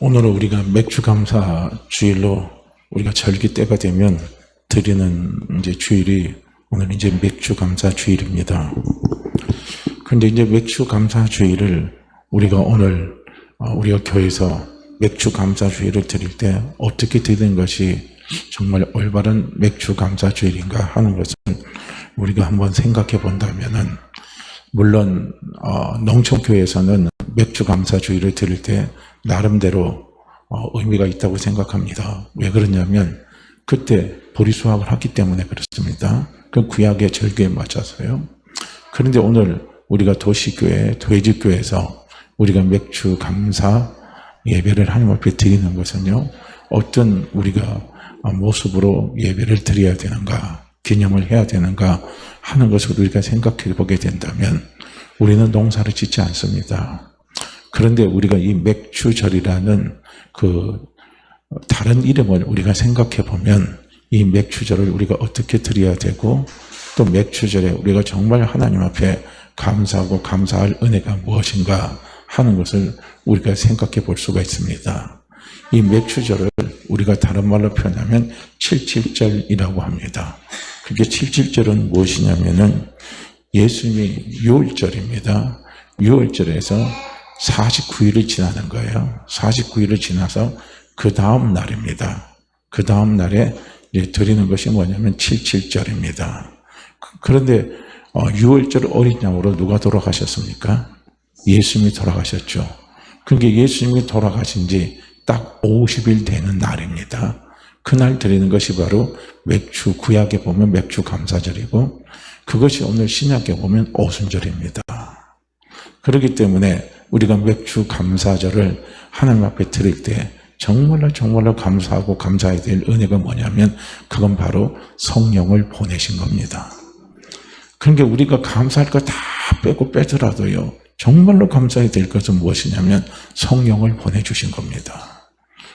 오늘은 우리가 맥주 감사 주일로 우리가 절기 때가 되면 드리는 이제 주일이 오늘 이제 맥주 감사 주일입니다. 그런데 이제 맥주 감사 주일을 우리가 오늘 우리가 교회에서 맥주 감사 주일을 드릴 때 어떻게 드리는 것이 정말 올바른 맥주 감사 주일인가 하는 것을 우리가 한번 생각해 본다면은, 물론 농촌교회에서는 맥주 감사 주일을 드릴 때 나름대로 의미가 있다고 생각합니다. 왜 그러냐면 그때 보리 수확을 하기 때문에 그렇습니다. 그 구약의 절기에 맞춰서요. 그런데 오늘 우리가 도시교회, 돼지교회에서 우리가 맥주 감사 예배를 하나님 앞에 드리는 것은요, 어떤 우리가 모습으로 예배를 드려야 되는가, 기념을 해야 되는가 하는 것을 우리가 생각해 보게 된다면, 우리는 농사를 짓지 않습니다. 그런데 우리가 이 맥주절이라는 그 다른 이름을 우리가 생각해 보면, 이 맥주절을 우리가 어떻게 드려야 되고, 또 맥주절에 우리가 정말 하나님 앞에 감사하고 감사할 은혜가 무엇인가 하는 것을 우리가 생각해 볼 수가 있습니다. 이 맥주절을 우리가 다른 말로 표현하면 칠칠절이라고 합니다. 그게 칠칠절은 무엇이냐면은 예수님이 유월절입니다. 유월절에서 49일을 지나는 거예요. 49일을 지나서 그 다음 날입니다. 그 다음 날에 이제 드리는 것이 뭐냐면 칠칠절입니다. 그런데 유월절 어린 양으로 누가 돌아가셨습니까? 예수님이 돌아가셨죠. 그러니까 예수님이 돌아가신 지 딱 50일 되는 날입니다. 그날 드리는 것이 바로 맥주, 구약에 보면 맥주 감사절이고, 그것이 오늘 신약에 보면 오순절입니다. 그렇기 때문에 우리가 맥주 감사절을 하나님 앞에 드릴 때 정말로 감사하고 감사해야 될 은혜가 뭐냐면, 그건 바로 성령을 보내신 겁니다. 그러니까 우리가 감사할 거 다 빼고 빼더라도요, 정말로 감사해야 될 것은 무엇이냐면 성령을 보내주신 겁니다.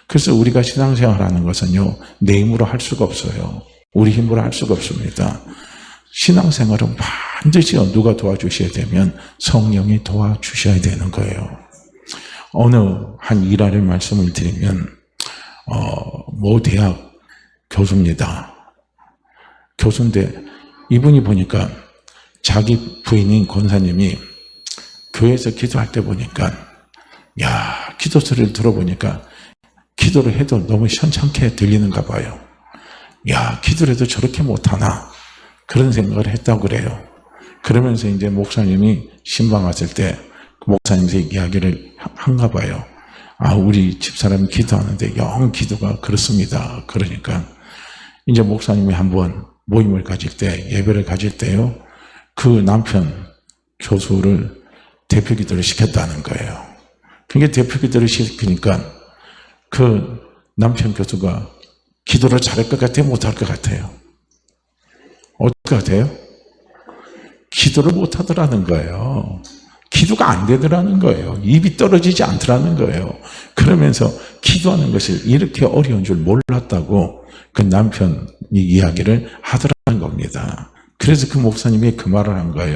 그래서 우리가 신앙생활하는 것은요, 내 힘으로 할 수가 없어요. 우리 힘으로 할 수가 없습니다. 신앙생활은 반드시 누가 도와주셔야 되면 성령이 도와주셔야 되는 거예요. 어느 한 일화를 말씀을 드리면, 모 대학 교수입니다. 교수인데 이분이 보니까 자기 부인인 권사님이 교회에서 기도할 때 보니까, 기도 소리를 들어보니까 기도를 해도 너무 현찮게 들리는가 봐요. 기도를 해도 저렇게 못하나, 그런 생각을 했다고 그래요. 그러면서 이제 목사님이 신방 왔을 때 목사님한테 이야기를 한가 봐요. 우리 집사람이 기도하는데 영 기도가 그렇습니다. 그러니까 이제 목사님이 한번 모임을 가질 때, 예배를 가질 때요, 그 남편 교수를 대표 기도를 시켰다는 거예요. 그러니까 대표 기도를 시키니까 그 남편 교수가 기도를 잘할 것 같아요? 못할 것 같아요? 어떨 것 같아요? 기도를 못하더라는 거예요. 기도가 안 되더라는 거예요. 입이 떨어지지 않더라는 거예요. 그러면서 기도하는 것이 이렇게 어려운 줄 몰랐다고 그 남편이 이야기를 하더라는 겁니다. 그래서 그 목사님이 그 말을 한 거예요.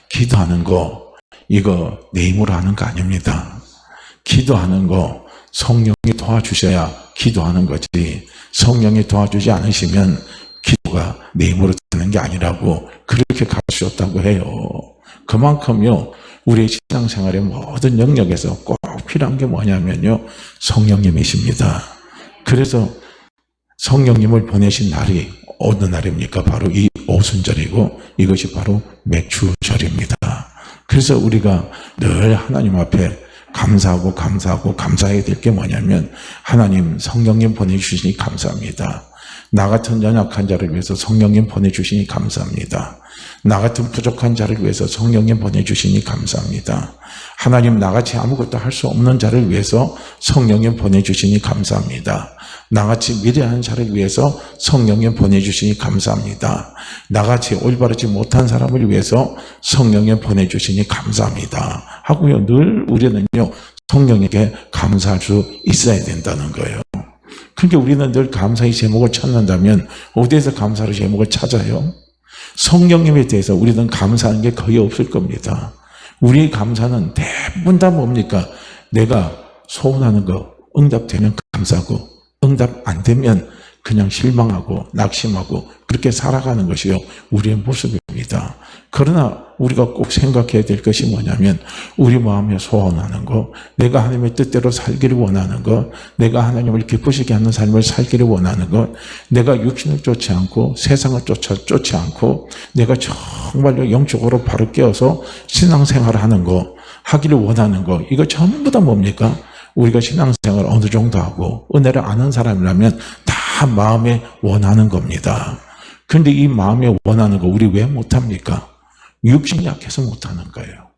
기도하는 거, 이거 내 힘으로 하는 거 아닙니다. 기도하는 거 성령이 도와주셔야 기도하는 거지, 성령이 도와주지 않으시면 기도가 내 힘으로 되는 게 아니라고 그렇게 가르치셨다고 해요. 그만큼요, 우리의 신앙생활의 모든 영역에서 꼭 필요한 게 뭐냐면요, 성령님이십니다. 그래서 성령님을 보내신 날이 어느 날입니까? 바로 이 오순절이고, 이것이 바로 맥주절입니다. 그래서 우리가 늘 하나님 앞에 감사하고 감사해야 될 게 뭐냐면, 하나님 성령님 보내주시니 감사합니다. 나 같은 연약한 자를 위해서 성령님 보내주시니 감사합니다. 나 같은 부족한 자를 위해서 성령님 보내주시니 감사합니다. 하나님, 나같이 아무것도 할 수 없는 자를 위해서 성령님 보내주시니 감사합니다. 나같이 미래한 자를 위해서 성령님 보내주시니 감사합니다. 나같이 올바르지 못한 사람을 위해서 성령님 보내주시니 감사합니다 하고요, 늘 우리는요, 성령에게 감사할 수 있어야 된다는 거예요. 그러니까 우리는 늘 감사의 제목을 찾는다면 어디에서 감사의 제목을 찾아요? 성령님에 대해서 우리는 감사하는 게 거의 없을 겁니다. 우리의 감사는 대부분 다 뭡니까? 내가 소원하는 거 응답되면 감사하고 응답 안 되면 그냥 실망하고 낙심하고 그렇게 살아가는 것이요 우리의 모습입니다. 그러나 우리가 꼭 생각해야 될 것이 뭐냐면 우리 마음에 소원하는 것, 내가 하나님의 뜻대로 살기를 원하는 것, 내가 하나님을 기쁘시게 하는 삶을 살기를 원하는 것, 내가 육신을 쫓지 않고 세상을 쫓지 않고 내가 정말로 영적으로 바로 깨어서 신앙생활을 하는 것, 하기를 원하는 것, 이거 전부 다 뭡니까? 우리가 신앙생활을 어느 정도 하고 은혜를 아는 사람이라면 다 마음에 원하는 겁니다. 그런데 이 마음에 원하는 거 우리 왜 못합니까? 육신이 약해서 못하는 거예요.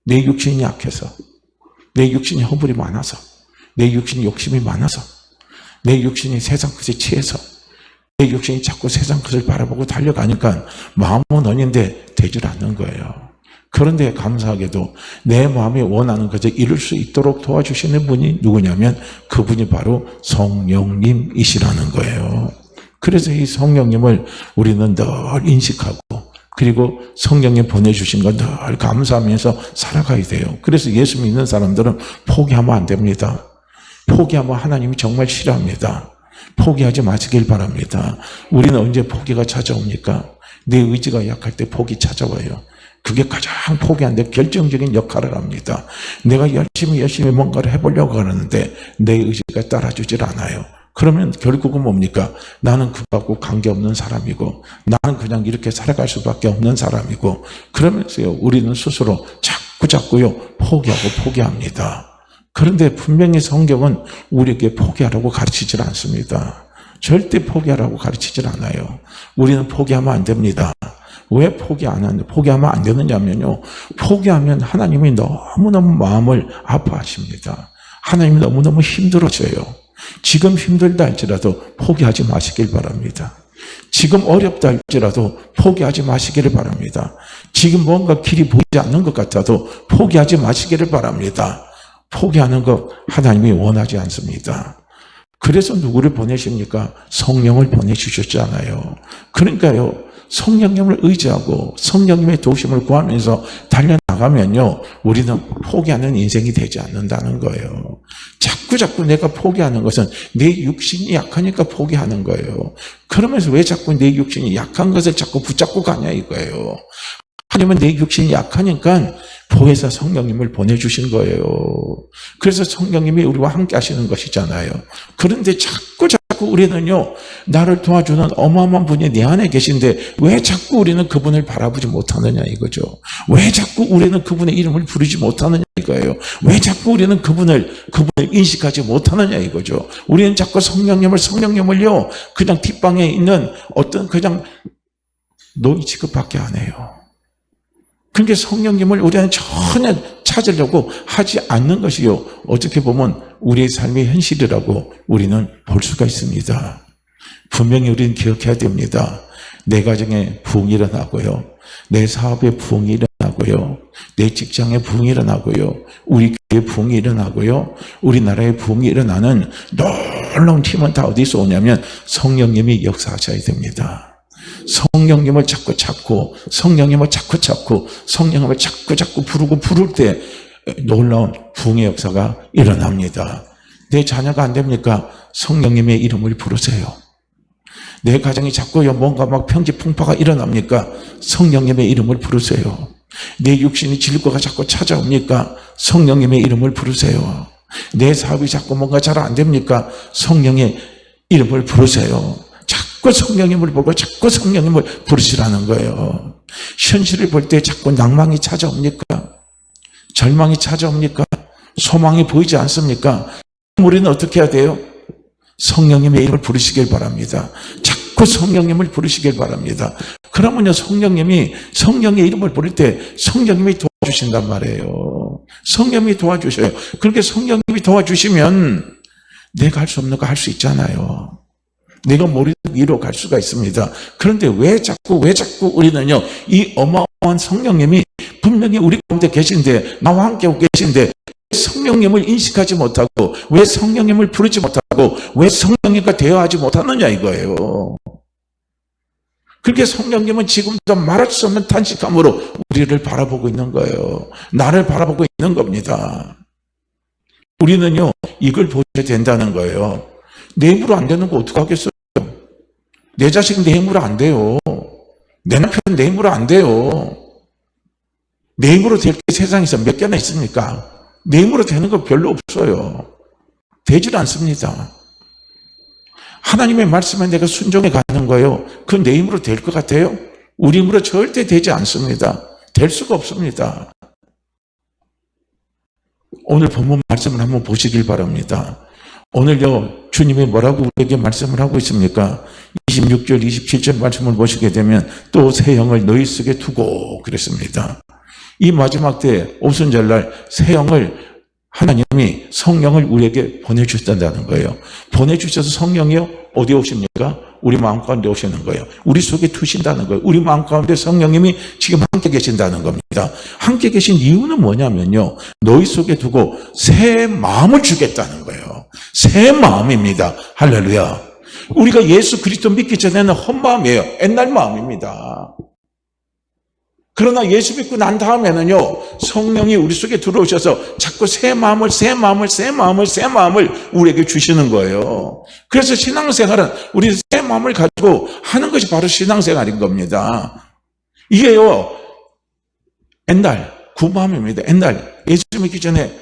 내 육신이 약해서, 내 육신이 허물이 많아서, 내 육신이 욕심이 많아서, 내 육신이 세상 것에 취해서, 내 육신이 자꾸 세상 것을 바라보고 달려가니까 마음은 원인데 되질 않는 거예요. 그런데 감사하게도 내 마음이 원하는 것을 이룰 수 있도록 도와주시는 분이 누구냐면 그분이 바로 성령님이시라는 거예요. 그래서 이 성령님을 우리는 늘 인식하고 그리고 성령님 보내주신 거 늘 감사하면서 살아가야 돼요. 그래서 예수 믿는 사람들은 포기하면 안 됩니다. 포기하면 하나님이 정말 싫어합니다. 포기하지 마시길 바랍니다. 우리는 언제 포기가 찾아옵니까? 내 의지가 약할 때 포기 찾아와요. 그게 가장 포기하는데 결정적인 역할을 합니다. 내가 열심히 뭔가를 해보려고 하는데 내 의지가 따라주질 않아요. 그러면 결국은 뭡니까? 나는 그거하고 관계없는 사람이고 나는 그냥 이렇게 살아갈 수밖에 없는 사람이고 그러면서요 우리는 스스로 자꾸요 포기합니다. 그런데 분명히 성경은 우리에게 포기하라고 가르치질 않습니다. 절대 포기하라고 가르치질 않아요. 우리는 포기하면 안 됩니다. 왜 포기하면 안 되느냐면요. 포기하면 하나님이 너무너무 마음을 아파하십니다. 하나님이 너무너무 힘들어져요. 지금 힘들다 할지라도 포기하지 마시길 바랍니다. 지금 어렵다 할지라도 포기하지 마시기를 바랍니다. 지금 뭔가 길이 보이지 않는 것 같아도 포기하지 마시기를 바랍니다. 포기하는 것 하나님이 원하지 않습니다. 그래서 누구를 보내십니까? 성령을 보내주셨잖아요. 그러니까요. 성령님을 의지하고 성령님의 도우심을 구하면서 달려나가면요. 우리는 포기하는 인생이 되지 않는다는 거예요. 자꾸 내가 포기하는 것은 내 육신이 약하니까 포기하는 거예요. 그러면서 왜 자꾸 내 육신이 약한 것을 자꾸 붙잡고 가냐 이거예요. 하나님은 내 육신이 약하니까 보혜사 성령님을 보내주신 거예요. 그래서 성령님이 우리와 함께 하시는 것이잖아요. 그런데 자꾸 우리는요, 나를 도와주는 어마어마한 분이 내 안에 계신데 왜 자꾸 우리는 그분을 바라보지 못하느냐 이거죠. 왜 자꾸 우리는 그분의 이름을 부르지 못하느냐 이거예요. 왜 자꾸 우리는 그분을 인식하지 못하느냐 이거죠. 우리는 자꾸 성령님을요, 그냥 뒷방에 있는 어떤 그냥 노이 취급밖에 안 해요. 그러니까 성령님을 우리는 전혀 찾으려고 하지 않는 것이요. 어떻게 보면 우리의 삶의 현실이라고 우리는 볼 수가 있습니다. 분명히 우리는 기억해야 됩니다. 내 가정에 부흥이 일어나고요. 내 사업에 부흥이 일어나고요. 내 직장에 부흥이 일어나고요. 우리 교회에 부흥이 일어나고요. 우리나라에 부흥이 일어나는 놀라운 힘은 다 어디서 오냐면 성령님이 역사하셔야 됩니다. 성령님을 자꾸 찾고 성령님을 자꾸 찾고 성령님을 자꾸 부를 때 놀라운 부흥의 역사가 일어납니다. 내 자녀가 안 됩니까? 성령님의 이름을 부르세요. 내 가정이 자꾸요 뭔가 막 평지풍파가 일어납니까? 성령님의 이름을 부르세요. 내 육신이 질거가 자꾸 찾아옵니까? 성령님의 이름을 부르세요. 내 사업이 자꾸 뭔가 잘 안 됩니까? 성령의 이름을 부르세요. 자꾸 성령님을 보고 자꾸 성령님을 부르시라는 거예요. 현실을 볼 때 자꾸 낭망이 찾아옵니까? 절망이 찾아옵니까? 소망이 보이지 않습니까? 우리는 어떻게 해야 돼요? 성령님의 이름을 부르시길 바랍니다. 자꾸 성령님을 부르시길 바랍니다. 그러면요, 성령의 이름을 부를 때 성령님이 도와주신단 말이에요. 성령님이 도와주셔요. 그렇게 성령님이 도와주시면 내가 할 수 없는 거 할 수 있잖아요. 내가 모르는 위로 갈 수가 있습니다. 그런데 왜 자꾸 우리는요, 이 어마어마한 성령님이 분명히 우리 가운데 계신데, 나와 함께 계신데, 성령님을 인식하지 못하고, 왜 성령님을 부르지 못하고, 왜 성령님과 대화하지 못하느냐 이거예요. 그렇게 성령님은 지금도 말할 수 없는 탄식함으로 우리를 바라보고 있는 거예요. 나를 바라보고 있는 겁니다. 우리는요, 이걸 보셔야 된다는 거예요. 내 힘으로 안 되는 거 어떡하겠어요? 내 자식 내 힘으로 안 돼요. 내 남편 내 힘으로 안 돼요. 내 힘으로 될 게 세상에서 몇 개나 있습니까? 내 힘으로 되는 거 별로 없어요. 되질 않습니다. 하나님의 말씀에 내가 순종해 가는 거예요. 그 내 힘으로 될 것 같아요? 우리 힘으로 절대 되지 않습니다. 될 수가 없습니다. 오늘 본문 말씀을 한번 보시길 바랍니다. 오늘요, 주님이 뭐라고 우리에게 말씀을 하고 있습니까? 26절, 27절 말씀을 보시게 되면 또 새 영을 너희 속에 두고 그랬습니다. 이 마지막 때 오순절날 새 영을 하나님이 성령을 우리에게 보내주신다는 거예요. 보내주셔서 성령이요, 어디에 오십니까? 우리 마음 가운데 오시는 거예요. 우리 속에 두신다는 거예요. 우리 마음 가운데 성령님이 지금 함께 계신다는 겁니다. 함께 계신 이유는 뭐냐면요, 너희 속에 두고 새 마음을 주겠다는 거예요. 새 마음입니다. 할렐루야. 우리가 예수 그리스도 믿기 전에는 헛마음이에요. 옛날 마음입니다. 그러나 예수 믿고 난 다음에는요, 성령이 우리 속에 들어오셔서 자꾸 새 마음을 우리에게 주시는 거예요. 그래서 신앙생활은 우리 새 마음을 가지고 하는 것이 바로 신앙생활인 겁니다. 이게요, 옛날 구마음입니다. 옛날 예수 믿기 전에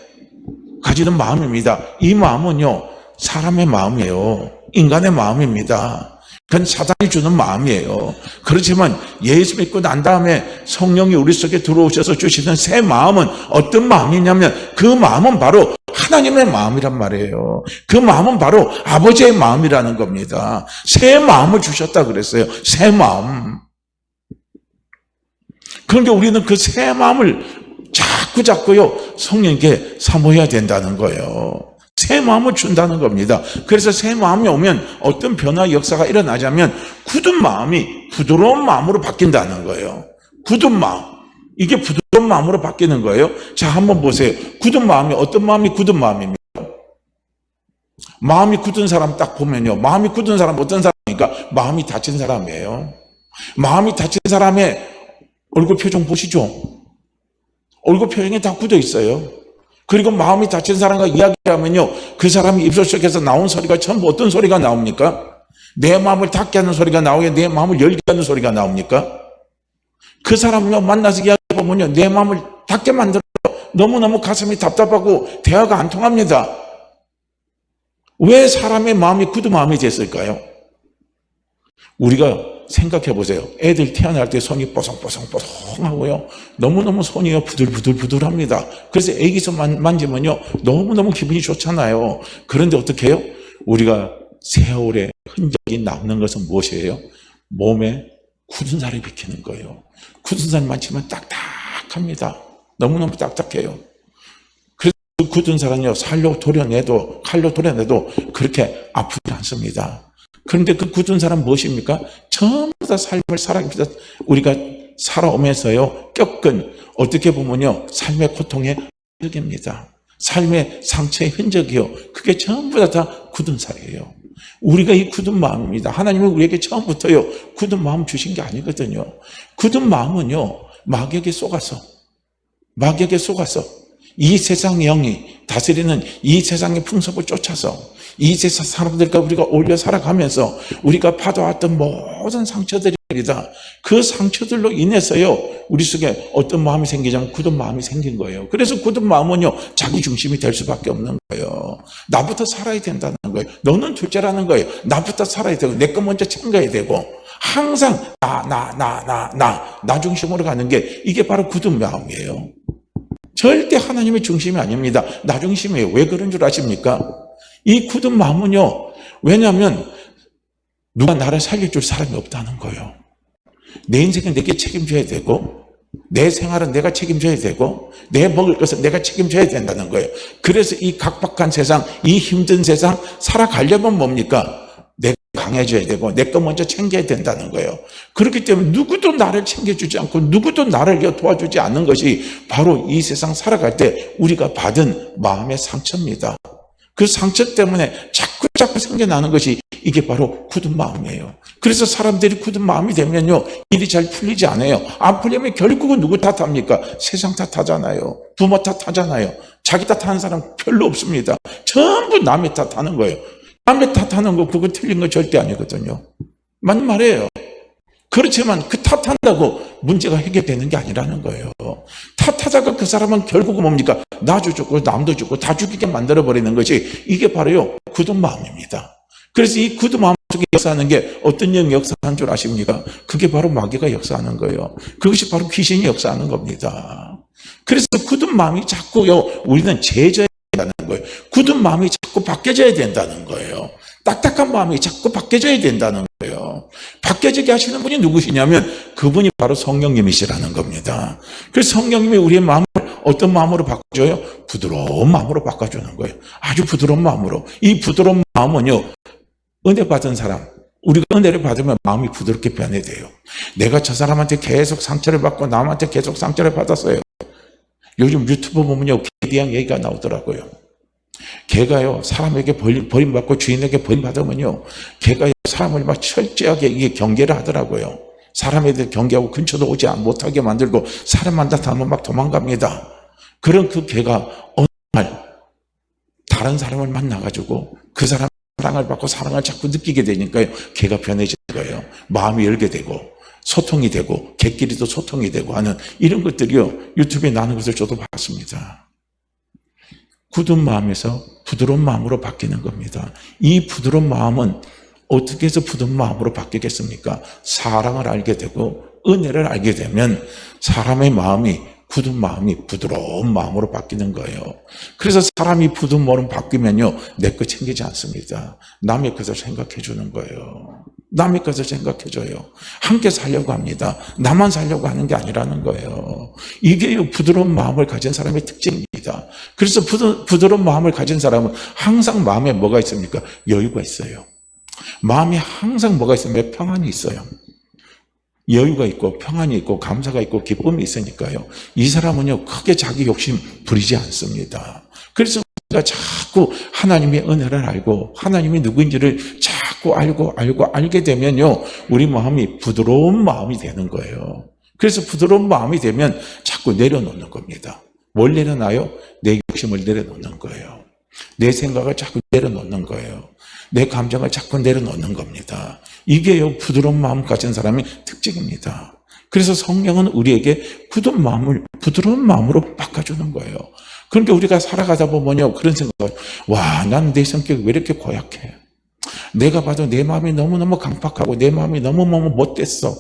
가지는 마음입니다. 이 마음은요, 사람의 마음이에요. 인간의 마음입니다. 그건 사단이 주는 마음이에요. 그렇지만 예수 믿고 난 다음에 성령이 우리 속에 들어오셔서 주시는 새 마음은 어떤 마음이냐면 그 마음은 바로 하나님의 마음이란 말이에요. 그 마음은 바로 아버지의 마음이라는 겁니다. 새 마음을 주셨다 그랬어요. 새 마음. 그러니까 우리는 그 새 마음을 자꾸요 성령께 사모해야 된다는 거예요. 새 마음을 준다는 겁니다. 그래서 새 마음이 오면 어떤 변화 역사가 일어나자면 굳은 마음이 부드러운 마음으로 바뀐다는 거예요. 굳은 마음. 이게 부드러운 마음으로 바뀌는 거예요. 자, 한번 보세요. 굳은 마음이 어떤 마음이 굳은 마음입니까? 마음이 굳은 사람 딱 보면요. 마음이 굳은 사람 어떤 사람입니까? 마음이 다친 사람이에요. 마음이 다친 사람의 얼굴 표정 보시죠. 얼굴 표정이 다 굳어 있어요. 그리고 마음이 다친 사람과 이야기하면요, 그 사람이 입술 속에서 나온 소리가 전부 어떤 소리가 나옵니까? 내 마음을 닫게 하는 소리가 나오게, 내 마음을 열게 하는 소리가 나옵니까? 그 사람과 만나서 이야기해보면요, 내 마음을 닫게 만들어요. 너무너무 가슴이 답답하고 대화가 안 통합니다. 왜 사람의 마음이 굳은 마음이 됐을까요? 우리가 생각해 보세요. 애들 태어날 때 손이 뽀송뽀송뽀송하고요. 너무너무 손이 부들부들합니다. 그래서 애기서 만지면요, 너무너무 기분이 좋잖아요. 그런데 어떻게 해요? 우리가 세월의 흔적이 남는 것은 무엇이에요? 몸에 굳은 살이 비키는 거예요. 굳은 살 만지면 딱딱합니다. 너무너무 딱딱해요. 그래서 그 굳은 살은요, 칼로 도려내도 그렇게 아프지 않습니다. 그런데 그 굳은 사람 무엇입니까? 전부 다 삶을 우리가 살아오면서요, 겪은, 어떻게 보면요, 삶의 고통의 흔적입니다. 삶의 상처의 흔적이요. 그게 전부 다 굳은 살이에요. 우리가 이 굳은 마음입니다. 하나님은 우리에게 처음부터요, 굳은 마음 주신 게 아니거든요. 굳은 마음은요, 마귀에게 속아서 이 세상 영이 다스리는 이 세상의 풍속을 쫓아서 이 세상 사람들과 우리가 어울려 살아가면서 우리가 받아왔던 모든 상처들이다. 그 상처들로 인해서요, 우리 속에 어떤 마음이 생기냐면 굳은 마음이 생긴 거예요. 그래서 굳은 마음은요, 자기 중심이 될 수밖에 없는 거예요. 나부터 살아야 된다는 거예요. 너는 둘째라는 거예요. 나부터 살아야 되고 내 거 먼저 챙겨야 되고 항상 나 중심으로 가는 게 이게 바로 굳은 마음이에요. 절대 하나님의 중심이 아닙니다. 나 중심이에요. 왜 그런 줄 아십니까? 이 굳은 마음은요, 왜냐하면 누가 나를 살려줄 사람이 없다는 거예요. 내 인생은 내게 책임져야 되고 내 생활은 내가 책임져야 되고 내 먹을 것은 내가 책임져야 된다는 거예요. 그래서 이 각박한 세상, 이 힘든 세상 살아가려면 뭡니까? 내가 강해져야 되고 내 거 먼저 챙겨야 된다는 거예요. 그렇기 때문에 누구도 나를 챙겨주지 않고 누구도 나를 도와주지 않는 것이 바로 이 세상 살아갈 때 우리가 받은 마음의 상처입니다. 그 상처 때문에 자꾸 생겨나는 것이 이게 바로 굳은 마음이에요. 그래서 사람들이 굳은 마음이 되면요, 일이 잘 풀리지 않아요. 안 풀리면 결국은 누구 탓합니까? 세상 탓하잖아요. 부모 탓하잖아요. 자기 탓하는 사람 별로 없습니다. 전부 남의 탓하는 거예요. 남의 탓하는 거 그거 틀린 거 절대 아니거든요. 맞는 말이에요. 그렇지만 그 탓한다고 문제가 해결되는 게 아니라는 거예요. 탓하다가 그 사람은 결국은 뭡니까? 나도 죽고 남도 죽고 다 죽이게 만들어버리는 것이 이게 바로요 굳은 마음입니다. 그래서 이 굳은 마음 속에 역사하는 게 어떤 영이 역사하는 줄 아십니까? 그게 바로 마귀가 역사하는 거예요. 그것이 바로 귀신이 역사하는 겁니다. 그래서 굳은 마음이 자꾸요 우리는 제져야 된다는 거예요. 굳은 마음이 자꾸 바뀌어져야 된다는 거예요. 딱딱한 마음이 자꾸 바뀌어져야 된다는 거예요. 바뀌어지게 하시는 분이 누구시냐면 그분이 바로 성령님이시라는 겁니다. 그래서 성령님이 우리의 마음을 어떤 마음으로 바꿔줘요? 부드러운 마음으로 바꿔주는 거예요. 아주 부드러운 마음으로. 이 부드러운 마음은요 은혜 받은 사람, 우리가 은혜를 받으면 마음이 부드럽게 변해야 돼요. 내가 저 사람한테 계속 상처를 받고 남한테 계속 상처를 받았어요. 요즘 유튜브 보면요 개에 대한 얘기가 나오더라고요. 개가요 사람에게 버림받고 주인에게 버림받으면요 개가 사람을 막 철저하게 이게 경계를 하더라고요. 사람애들 경계하고 근처도 오지 못하게 만들고 사람만 나타나면 막 도망갑니다. 그런 그 개가 어느 날 다른 사람을 만나가지고 그 사람 사랑을 받고 사랑을 자꾸 느끼게 되니까요 개가 변해지는 거예요. 마음이 열게 되고 소통이 되고 개끼리도 소통이 되고 하는 이런 것들이요 유튜브에 나오는 것을 저도 봤습니다. 굳은 마음에서 부드러운 마음으로 바뀌는 겁니다. 이 부드러운 마음은 어떻게 해서 부드러운 마음으로 바뀌겠습니까? 사랑을 알게 되고 은혜를 알게 되면 사람의 마음이 굳은 마음이 부드러운 마음으로 바뀌는 거예요. 그래서 사람이 부드러운 마음으로 바뀌면요 내 것 챙기지 않습니다. 남의 것을 생각해 주는 거예요. 남의 것을 생각해 줘요. 함께 살려고 합니다. 나만 살려고 하는 게 아니라는 거예요. 이게 부드러운 마음을 가진 사람의 특징입니다. 그래서 부드러운 마음을 가진 사람은 항상 마음에 뭐가 있습니까? 여유가 있어요. 마음에 항상 뭐가 있으면 평안이 있어요. 여유가 있고 평안이 있고 감사가 있고 기쁨이 있으니까요. 이 사람은요 크게 자기 욕심 부리지 않습니다. 그래서 우리가 자꾸 하나님의 은혜를 알고 하나님이 누구인지를 자꾸 알게 되면요 우리 마음이 부드러운 마음이 되는 거예요. 그래서 부드러운 마음이 되면 자꾸 내려놓는 겁니다. 뭘 내려놔요? 내 욕심을 내려놓는 거예요. 내 생각을 자꾸 내려놓는 거예요. 내 감정을 자꾸 내려놓는 겁니다. 이게 부드러운 마음 가진 사람의 특징입니다. 그래서 성령은 우리에게 굳은 마음을 부드러운 마음으로 바꿔주는 거예요. 그러니까 우리가 살아가다 보면요 그런 생각을 와, 난 내 성격이 왜 이렇게 고약해? 내가 봐도 내 마음이 너무너무 강팍하고 내 마음이 너무너무 못됐어.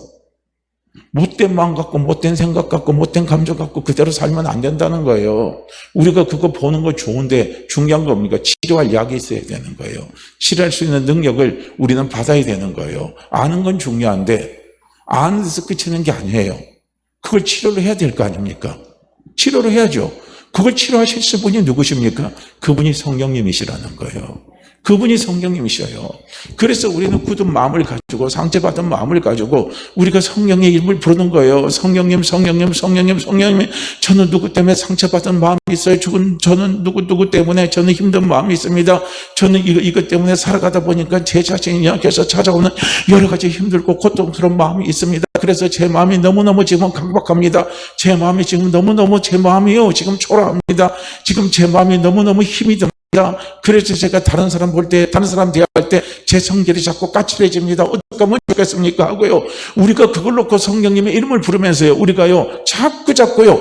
못된 마음 갖고 못된 생각 갖고 못된 감정 갖고 그대로 살면 안 된다는 거예요. 우리가 그거 보는 거 좋은데 중요한 거 뭡니까? 치료할 약이 있어야 되는 거예요. 치료할 수 있는 능력을 우리는 받아야 되는 거예요. 아는 건 중요한데 아는 데서 그치는 게 아니에요. 그걸 치료를 해야 될 거 아닙니까? 치료를 해야죠. 그걸 치료하실 분이 누구십니까? 그분이 성령님이시라는 거예요. 그분이 성령님이셔요. 그래서 우리는 굳은 마음을 가지고 상처받은 마음을 가지고 우리가 성령의 이름을 부르는 거예요. 성령님, 성령님, 성령님, 성령님. 저는 누구 때문에 상처받은 마음이 있어요. 저는 누구 때문에 저는 힘든 마음이 있습니다. 저는 이것 때문에 살아가다 보니까 제 자신이 약해서 찾아오는 여러 가지 힘들고 고통스러운 마음이 있습니다. 그래서 제 마음이 너무너무 지금 강박합니다. 제 마음이 지금 너무너무 제 마음이요. 지금 초라합니다. 지금 제 마음이 너무너무 힘이 듭니다. 그래서 제가 다른 사람 볼 때, 다른 사람 대화할 때 제 성질이 자꾸 까칠해집니다. 어떻게 하면 좋겠습니까? 하고요. 우리가 그걸 놓고 성령님의 이름을 부르면서요. 우리가요, 자꾸요.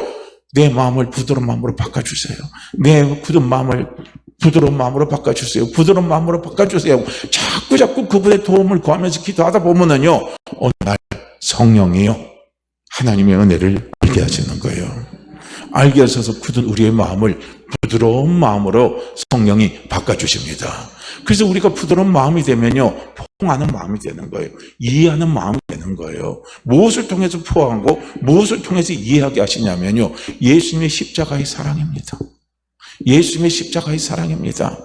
내 마음을 부드러운 마음으로 바꿔주세요. 내 굳은 마음을 부드러운 마음으로 바꿔주세요. 부드러운 마음으로 바꿔주세요. 자꾸 그분의 도움을 구하면서 기도하다 보면은요, 어느 날 성령이요. 하나님의 은혜를 알게 하시는 거예요. 알게 하셔서 굳은 우리의 마음을 부드러운 마음으로 성령이 바꿔주십니다. 그래서 우리가 부드러운 마음이 되면요, 포옹하는 마음이 되는 거예요. 이해하는 마음이 되는 거예요. 무엇을 통해서 포옹하고 무엇을 통해서 이해하게 하시냐면요, 예수님의 십자가의 사랑입니다. 예수님의 십자가의 사랑입니다.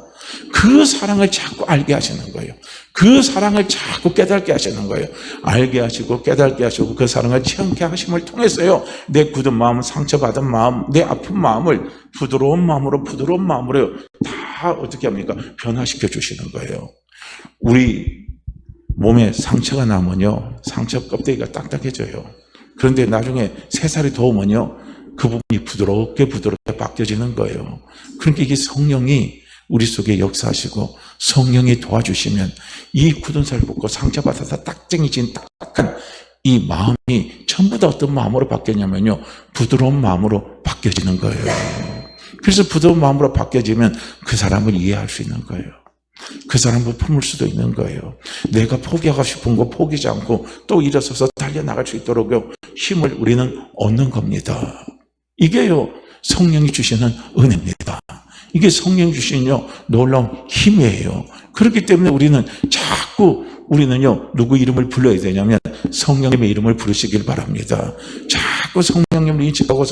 그 사랑을 자꾸 알게 하시는 거예요. 그 사랑을 자꾸 깨닫게 하시는 거예요. 알게 하시고 깨닫게 하시고 그 사랑을 체험케 하심을 통해서요, 내 굳은 마음, 상처받은 마음, 내 아픈 마음을 부드러운 마음으로 다 어떻게 합니까? 변화시켜 주시는 거예요. 우리 몸에 상처가 나면요, 상처 껍데기가 딱딱해져요. 그런데 나중에 3살이 더 오면요, 그 부분이 부드럽게 바뀌어지는 거예요. 그러니까 이게 성령이 우리 속에 역사하시고 성령이 도와주시면 이 굳은 살 붙고 상처받아서 딱쟁이진 딱딱한 이 마음이 전부 다 어떤 마음으로 바뀌었냐면요, 부드러운 마음으로 바뀌어지는 거예요. 그래서 부드러운 마음으로 바뀌어지면 그 사람을 이해할 수 있는 거예요. 그 사람을 품을 수도 있는 거예요. 내가 포기하고 싶은 거 포기하지 않고 또 일어서서 달려나갈 수 있도록 힘을 우리는 얻는 겁니다. 이게요, 성령이 주시는 은혜입니다. 이게 성령이 주시는 놀라운 힘이에요. 그렇기 때문에 우리는요, 누구 이름을 불러야 되냐면 성령님의 이름을 부르시길 바랍니다. 자꾸 성령님을 인식하고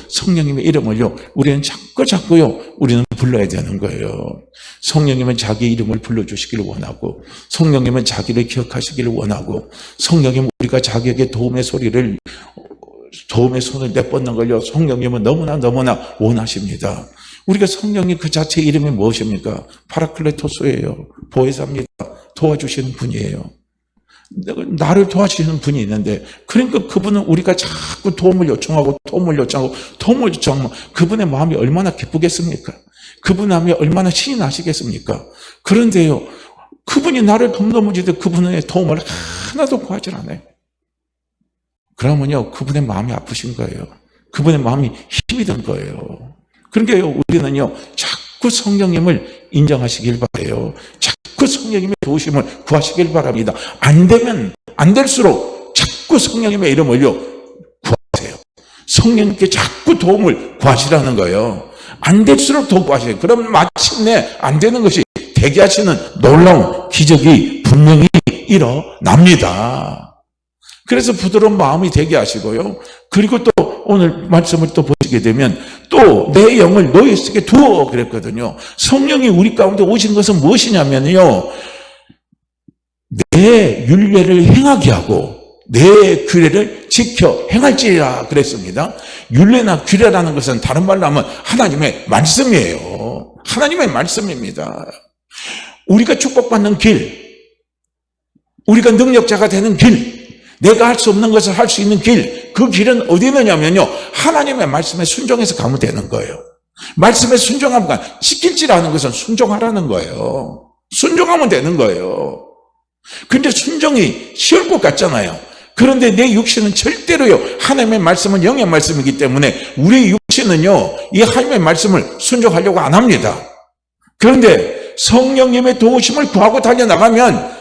성령님의 이름을요, 우리는 자꾸요, 우리는 불러야 되는 거예요. 성령님은 자기 이름을 불러주시기를 원하고, 성령님은 자기를 기억하시기를 원하고, 성령님은 우리가 자기에게 도움의 손을 내뻗는 걸요, 성령님은 너무나 원하십니다. 우리가 성령님 그 자체 이름이 무엇입니까? 파라클레토스예요. 보혜사입니다. 도와주시는 분이에요. 나를 도와주시는 분이 있는데, 그러니까 그분은 우리가 자꾸 도움을 요청하면 그분의 마음이 얼마나 기쁘겠습니까? 그분의 마음이 얼마나 신이 나시겠습니까? 그런데요, 그분이 나를 넘어지듯 그분의 도움을 하나도 구하지 않아요. 그러면요, 그분의 마음이 아프신 거예요. 그분의 마음이 힘이 든 거예요. 그러니까 우리는요, 자꾸 성령님을 인정하시길 바라요. 자꾸 성령님의 도우심을 구하시길 바랍니다. 안 될수록 자꾸 성령님의 이름을요, 구하세요. 성령님께 자꾸 도움을 구하시라는 거예요. 안 될수록 더 구하세요. 그럼 마침내 안 되는 것이 되게 하시는 놀라운 기적이 분명히 일어납니다. 그래서 부드러운 마음이 되게 하시고요. 그리고 또 오늘 말씀을 또 보시게 되면 또 내 영을 너희 속에 두어 그랬거든요. 성령이 우리 가운데 오신 것은 무엇이냐면요, 내 율례를 행하게 하고 내 규례를 지켜 행할지라 그랬습니다. 율례나 규례라는 것은 다른 말로 하면 하나님의 말씀이에요. 하나님의 말씀입니다. 우리가 축복받는 길, 우리가 능력자가 되는 길, 내가 할 수 없는 것을 할 수 있는 길, 그 길은 어디 있느냐면요, 하나님의 말씀에 순종해서 가면 되는 거예요. 말씀에 순종하면 지킬지라는 것은 순종하라는 거예요. 순종하면 되는 거예요. 근데 순종이 쉬울 것 같잖아요. 그런데 내 육신은 절대로요, 하나님의 말씀은 영의 말씀이기 때문에 우리 육신은요, 이 하나님의 말씀을 순종하려고 안 합니다. 그런데 성령님의 도우심을 구하고 달려나가면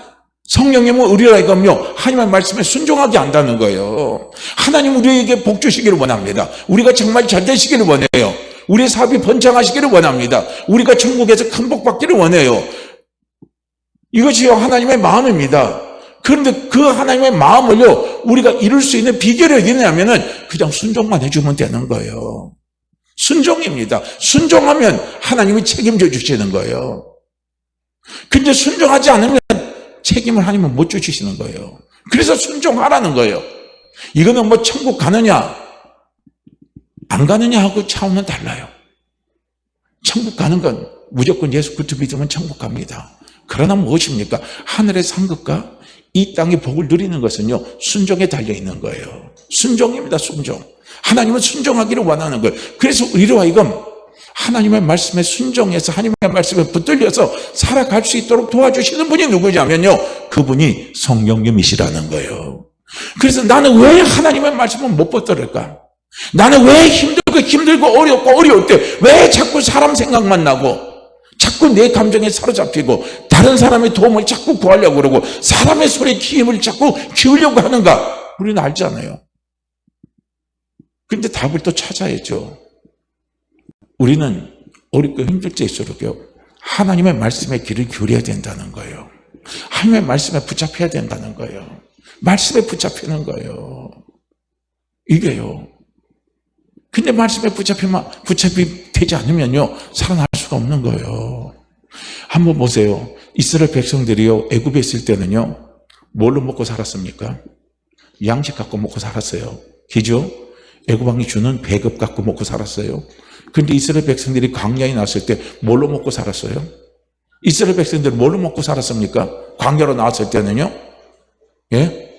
성령님은 우리라이금요, 하나님의 말씀에 순종하게 한다는 거예요. 하나님 우리에게 복 주시기를 원합니다. 우리가 정말 잘 되시기를 원해요. 우리의 사업이 번창하시기를 원합니다. 우리가 천국에서 큰 복 받기를 원해요. 이것이요, 하나님의 마음입니다. 그런데 그 하나님의 마음을요, 우리가 이룰 수 있는 비결이 어디 있냐면은 그냥 순종만 해주면 되는 거예요. 순종입니다. 순종하면 하나님이 책임져 주시는 거예요. 근데 순종하지 않으면 책임을 하나님은 못 주시는 거예요. 그래서 순종하라는 거예요. 이거는 뭐 천국 가느냐 안 가느냐 하고 차원은 달라요. 천국 가는 건 무조건 예수 그리스도 믿으면 천국 갑니다. 그러나 무엇입니까? 하늘의 상급과 이 땅의 복을 누리는 것은요, 순종에 달려있는 거예요. 순종입니다. 순종. 하나님은 순종하기를 원하는 거예요. 그래서 우리로 하여금 하나님의 말씀에 순종해서 하나님의 말씀에 붙들려서 살아갈 수 있도록 도와주시는 분이 누구냐면요, 그분이 성령님이시라는 거예요. 그래서 나는 왜 하나님의 말씀을 못 붙들을까? 나는 왜 힘들고 어려울 때 왜 자꾸 사람 생각만 나고 자꾸 내 감정에 사로잡히고 다른 사람의 도움을 자꾸 구하려고 그러고 사람의 소리에 힘을 자꾸 키우려고 하는가? 우리는 알잖아요. 근데 답을 또 찾아야죠. 우리는 어렵고 힘들 때일수록요, 하나님의 말씀에 귀를 기울여야 된다는 거예요. 하나님의 말씀에 붙잡혀야 된다는 거예요. 말씀에 붙잡히는 거예요. 이게요. 근데 말씀에 붙잡히지 않으면요, 살아날 수가 없는 거예요. 한번 보세요. 이스라엘 백성들이요, 애굽에 있을 때는요, 뭘로 먹고 살았습니까? 양식 갖고 먹고 살았어요. 그죠? 애굽 왕이 주는 배급 갖고 먹고 살았어요. 근데 이스라엘 백성들이 광야에 나왔을 때 뭘로 먹고 살았어요? 이스라엘 백성들이 뭘로 먹고 살았습니까? 광야로 나왔을 때는요, 예?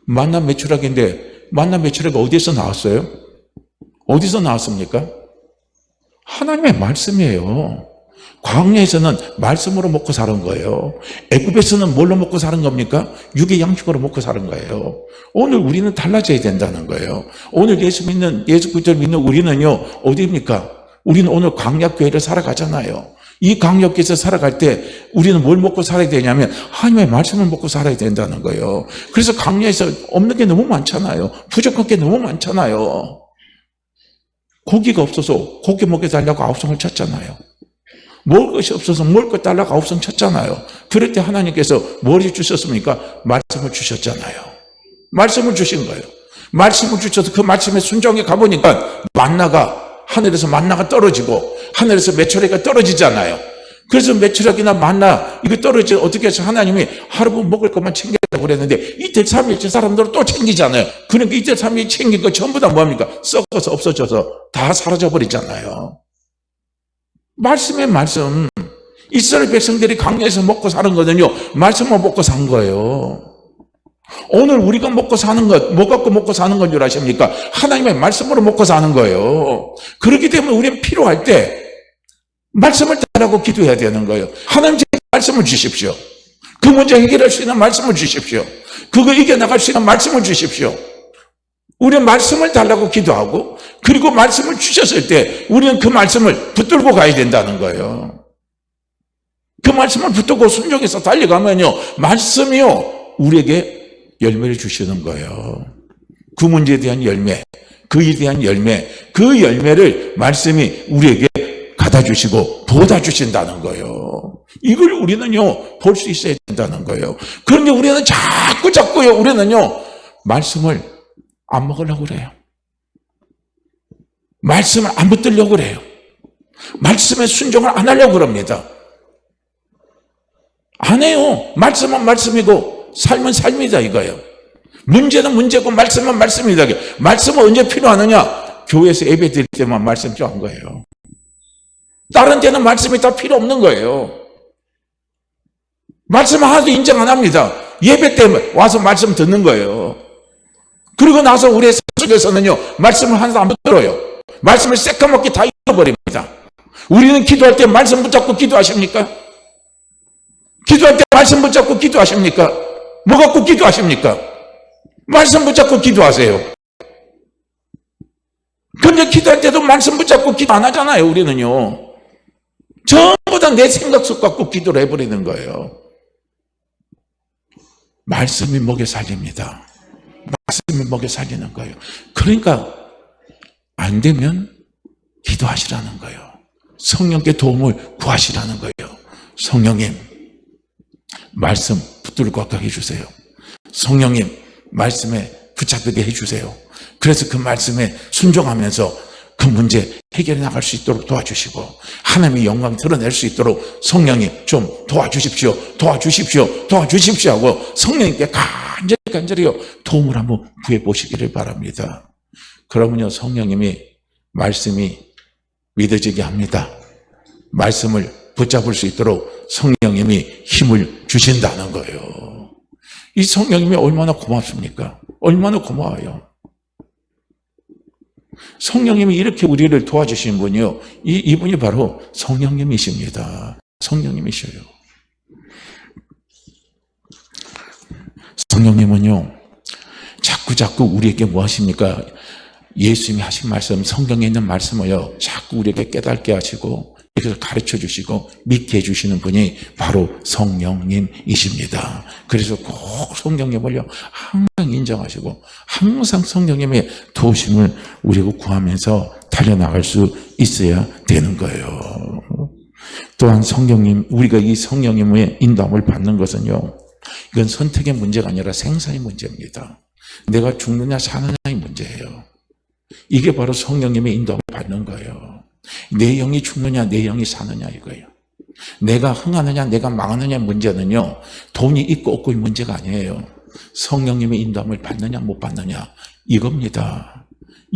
만나 메추라기인데 만나 메추라기가 어디서 나왔어요? 어디서 나왔습니까? 하나님의 말씀이에요. 광야에서는 말씀으로 먹고 사는 거예요. 애굽에서는 뭘로 먹고 사는 겁니까? 육의 양식으로 먹고 사는 거예요. 오늘 우리는 달라져야 된다는 거예요. 오늘 예수 그리스도를 믿는 우리는요, 어디입니까? 우리는 오늘 광야교회를 살아가잖아요. 이 광야교회에서 살아갈 때 우리는 뭘 먹고 살아야 되냐면 하나님의 말씀을 먹고 살아야 된다는 거예요. 그래서 광야에서 없는 게 너무 많잖아요. 부족한 게 너무 많잖아요. 고기가 없어서 고기 먹여달라고 아우성을 쳤잖아요. 먹을 것이 없어서 먹을 것 달라고 아우성 쳤잖아요. 그럴 때 하나님께서 뭘 주셨습니까? 말씀을 주셨잖아요. 말씀을 주신 거예요. 말씀을 주셔서 그 말씀에 순종해 가보니까 하늘에서 만나가 떨어지고 하늘에서 메추라기가 떨어지잖아요. 그래서 메추라기나 만나 이거 떨어지면 어떻게 해서 하나님이 하루 먹을 것만 챙겼다고 그랬는데 이틀 3일째 사람들은 또 챙기잖아요. 그러니까 이틀 3일 챙긴 거 전부 다 뭐합니까? 썩어서 없어져서 다 사라져버리잖아요. 말씀의 말씀. 이스라엘 백성들이 광야에서 먹고 사는 거는요, 말씀을 먹고 산 거예요. 오늘 우리가 먹고 사는 것, 뭐 갖고 먹고 사는 건 줄 아십니까? 하나님의 말씀으로 먹고 사는 거예요. 그렇기 때문에 우리는 필요할 때 말씀을 따라고 기도해야 되는 거예요. 하나님 제게 말씀을 주십시오. 그 문제 해결할 수 있는 말씀을 주십시오. 그거 이겨나갈 수 있는 말씀을 주십시오. 우리는 말씀을 달라고 기도하고, 그리고 말씀을 주셨을 때 우리는 그 말씀을 붙들고 가야 된다는 거예요. 그 말씀을 붙들고 순종해서 달려가면요, 말씀이요, 우리에게 열매를 주시는 거예요. 그 문제에 대한 열매, 그에 대한 열매, 그 열매를 말씀이 우리에게 가다 주시고 보다 주신다는 거예요. 이걸 우리는요, 볼 수 있어야 된다는 거예요. 그런데 우리는 자꾸요, 우리는요, 말씀을 안 먹으려고 그래요. 말씀을 안 붙들려고 그래요. 말씀에 순종을 안 하려고 그럽니다. 안 해요. 말씀은 말씀이고 삶은 삶이다 이거예요. 문제는 문제고 말씀은 말씀이다. 말씀은 언제 필요하느냐? 교회에서 예배 드릴 때만 말씀 필요한 거예요. 다른 데는 말씀이 다 필요 없는 거예요. 말씀 하나도 인정 안 합니다. 예배 때 와서 말씀 듣는 거예요. 그리고 나서 우리의 삶 속에서는요, 말씀을 하나도 안 붙들어요. 말씀을 새까맣게 다 잃어버립니다. 우리는 기도할 때 말씀 붙잡고 기도하십니까? 기도할 때 말씀 붙잡고 기도하십니까? 뭐 갖고 기도하십니까? 말씀 붙잡고 기도하세요. 근데 기도할 때도 말씀 붙잡고 기도 안 하잖아요, 우리는요. 전부 다 내 생각 속 갖고 기도를 해버리는 거예요. 말씀이 먹여 살립니다. 말씀이 먹여 살리는 거예요. 그러니까 안 되면 기도하시라는 거예요. 성령께 도움을 구하시라는 거예요. 성령님, 말씀 붙들고 가게 해주세요. 성령님, 말씀에 붙잡히게 해주세요. 그래서 그 말씀에 순종하면서 그 문제 해결해 나갈 수 있도록 도와주시고, 하나님의 영광 드러낼 수 있도록 성령님 좀 도와주십시오 하고 성령님께 간절히 도움을 한번 구해보시기를 바랍니다. 그러면요, 성령님이 말씀이 믿어지게 합니다. 말씀을 붙잡을 수 있도록 성령님이 힘을 주신다는 거예요. 이 성령님이 얼마나 고맙습니까? 얼마나 고마워요. 성령님이 이렇게 우리를 도와주신 분이요, 이분이 바로 성령님이십니다. 성령님이셔요. 성령님은요, 자꾸 우리에게 뭐 하십니까? 예수님이 하신 말씀, 성경에 있는 말씀을요, 자꾸 우리에게 깨닫게 하시고, 이것을 가르쳐 주시고, 믿게 해주시는 분이 바로 성령님이십니다. 그래서 꼭 성령님을요, 항상 인정하시고, 항상 성령님의 도우심을 우리가 구하면서 달려나갈 수 있어야 되는 거예요. 또한 성령님, 우리가 이 성령님의 인도함을 받는 것은요, 이건 선택의 문제가 아니라 생사의 문제입니다. 내가 죽느냐 사느냐의 문제예요. 이게 바로 성령님의 인도함을 받는 거예요. 내 영이 죽느냐 내 영이 사느냐 이거예요. 내가 흥하느냐 내가 망하느냐 문제는요, 돈이 있고 없고의 문제가 아니에요. 성령님의 인도함을 받느냐 못 받느냐 이겁니다.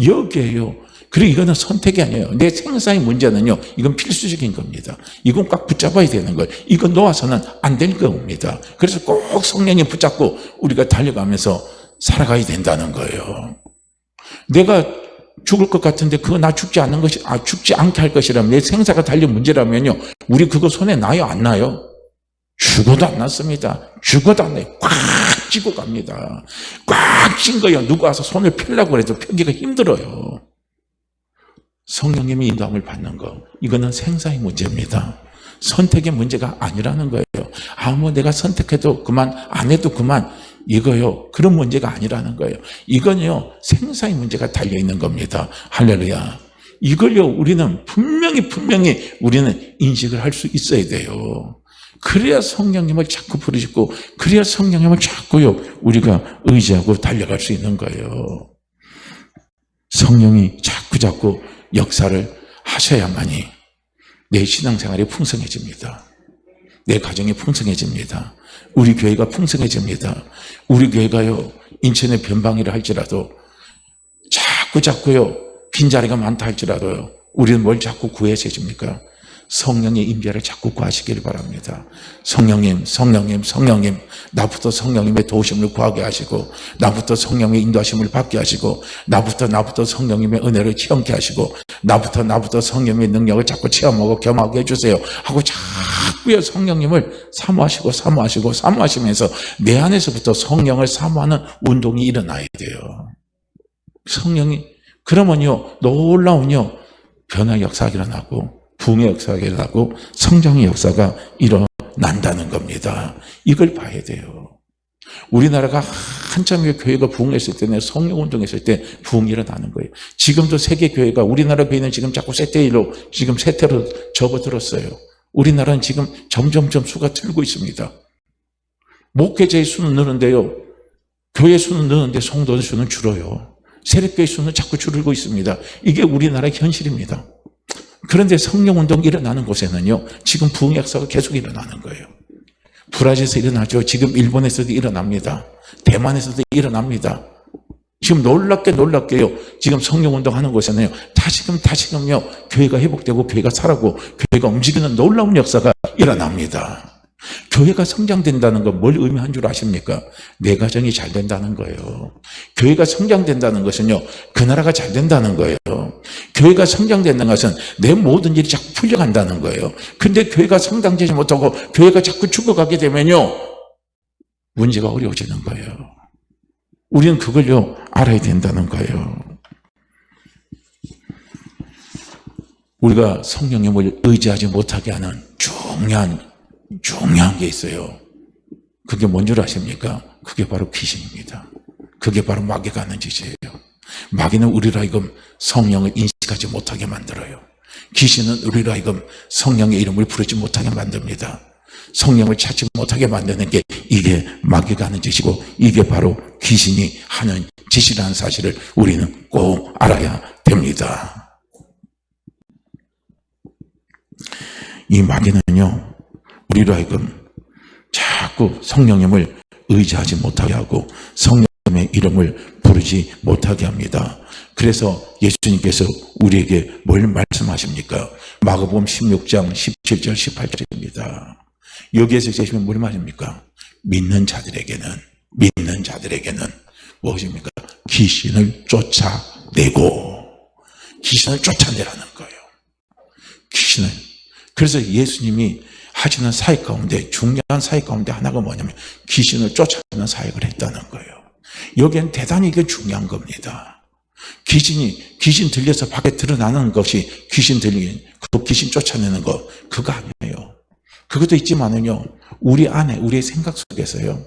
여기에요. 그리고 이거는 선택이 아니에요. 내 생사의 문제는요, 이건 필수적인 겁니다. 이건 꽉 붙잡아야 되는 거예요. 이거 놓아서는 안 될 겁니다. 그래서 꼭 성령님 붙잡고 우리가 달려가면서 살아가야 된다는 거예요. 내가 죽을 것 같은데 그거 나 죽지 않게 할 것이라면, 내 생사가 달린 문제라면요, 우리 그거 손에 나요, 안 나요? 죽어도 안 났습니다. 죽어도 안 나요. 꽉 쥐고 갑니다. 꽉 쥔 거예요. 누가 와서 손을 펴려고 해도 펴기가 힘들어요. 성령님의 인도함을 받는 거, 이거는 생사의 문제입니다. 선택의 문제가 아니라는 거예요. 뭐 내가 선택해도 그만, 안 해도 그만, 이거요, 그런 문제가 아니라는 거예요. 이건요, 생사의 문제가 달려있는 겁니다. 할렐루야. 이걸요, 우리는 분명히 우리는 인식을 할 수 있어야 돼요. 그래야 성령님을 자꾸 부르짖고, 그래야 성령님을 자꾸요, 우리가 의지하고 달려갈 수 있는 거예요. 성령이 자꾸 역사를 하셔야만이 내 신앙생활이 풍성해집니다. 내 가정이 풍성해집니다. 우리 교회가 풍성해집니다. 우리 교회가요, 인천의 변방이라 할지라도 자꾸요, 빈자리가 많다 할지라도요, 우리는 뭘 자꾸 구해서 해줍니까? 성령의 임재를 자꾸 구하시길 바랍니다. 성령님, 나부터 성령님의 도우심을 구하게 하시고, 나부터 성령의 인도하심을 받게 하시고, 나부터 성령님의 은혜를 체험케 하시고, 나부터 성령님의 능력을 자꾸 체험하고 경험하게 해주세요 하고 자꾸요, 성령님을 사모하시면서 내 안에서부터 성령을 사모하는 운동이 일어나야 돼요. 성령이, 그러면요, 놀라운요, 변화의 역사가 일어나고, 부흥의 역사가 일어나고, 성장의 역사가 일어난다는 겁니다. 이걸 봐야 돼요. 우리나라가 한참 교회가 부흥했을 때는, 성령운동했을 때 부흥이 일어나는 거예요. 지금도 세계 교회가, 우리나라 교회는 지금 자꾸 세태로 접어들었어요. 우리나라는 지금 점점 수가 줄고 있습니다. 목회자의 수는 느는데요, 교회 수는 느는데 성도의 수는 줄어요. 세력교회 수는 자꾸 줄고 있습니다. 이게 우리나라의 현실입니다. 그런데 성령운동이 일어나는 곳에는요, 지금 부흥의 역사가 계속 일어나는 거예요. 브라질에서 일어나죠. 지금 일본에서도 일어납니다. 대만에서도 일어납니다. 지금 놀랍게요, 지금 성령운동 하는 곳에는요, 다시금요, 교회가 회복되고, 교회가 살아고, 교회가 움직이는 놀라운 역사가 일어납니다. 교회가 성장된다는 건 뭘 의미한 줄 아십니까? 내 가정이 잘 된다는 거예요. 교회가 성장된다는 것은요, 그 나라가 잘 된다는 거예요. 교회가 성장된다는 것은 내 모든 일이 자꾸 풀려간다는 거예요. 근데 교회가 성장되지 못하고 교회가 자꾸 죽어가게 되면요, 문제가 어려워지는 거예요. 우리는 그걸요, 알아야 된다는 거예요. 우리가 성령님을 의지하지 못하게 하는 중요한 게 있어요. 그게 뭔 줄 아십니까? 그게 바로 귀신입니다. 그게 바로 마귀가 하는 짓이에요. 마귀는 우리로 하여금 성령을 인식하지 못하게 만들어요. 귀신은 우리로 하여금 성령의 이름을 부르지 못하게 만듭니다. 성령을 찾지 못하게 만드는 게, 이게 마귀가 하는 짓이고, 이게 바로 귀신이 하는 짓이라는 사실을 우리는 꼭 알아야 됩니다. 이 마귀는요, 우리로 하여금 자꾸 성령님을 의지하지 못하게 하고, 성령님의 이름을 부르지 못하게 합니다. 그래서 예수님께서 우리에게 뭘 말씀하십니까? 마가복음 16장 17절 18절입니다. 여기에서 제시면 뭘 말입니까? 믿는 자들에게는 무엇입니까? 귀신을 쫓아내라는 거예요. 그래서 예수님이 하시는 사역 가운데, 중요한 사역 가운데 하나가 뭐냐면 귀신을 쫓아내는 사역을 했다는 거예요. 여기엔 대단히 이게 중요한 겁니다. 귀신 들려서 밖에 드러나는 것이 귀신 쫓아내는 거, 그거 아니에요. 그것도 있지만은요, 우리 안에, 우리의 생각 속에서요,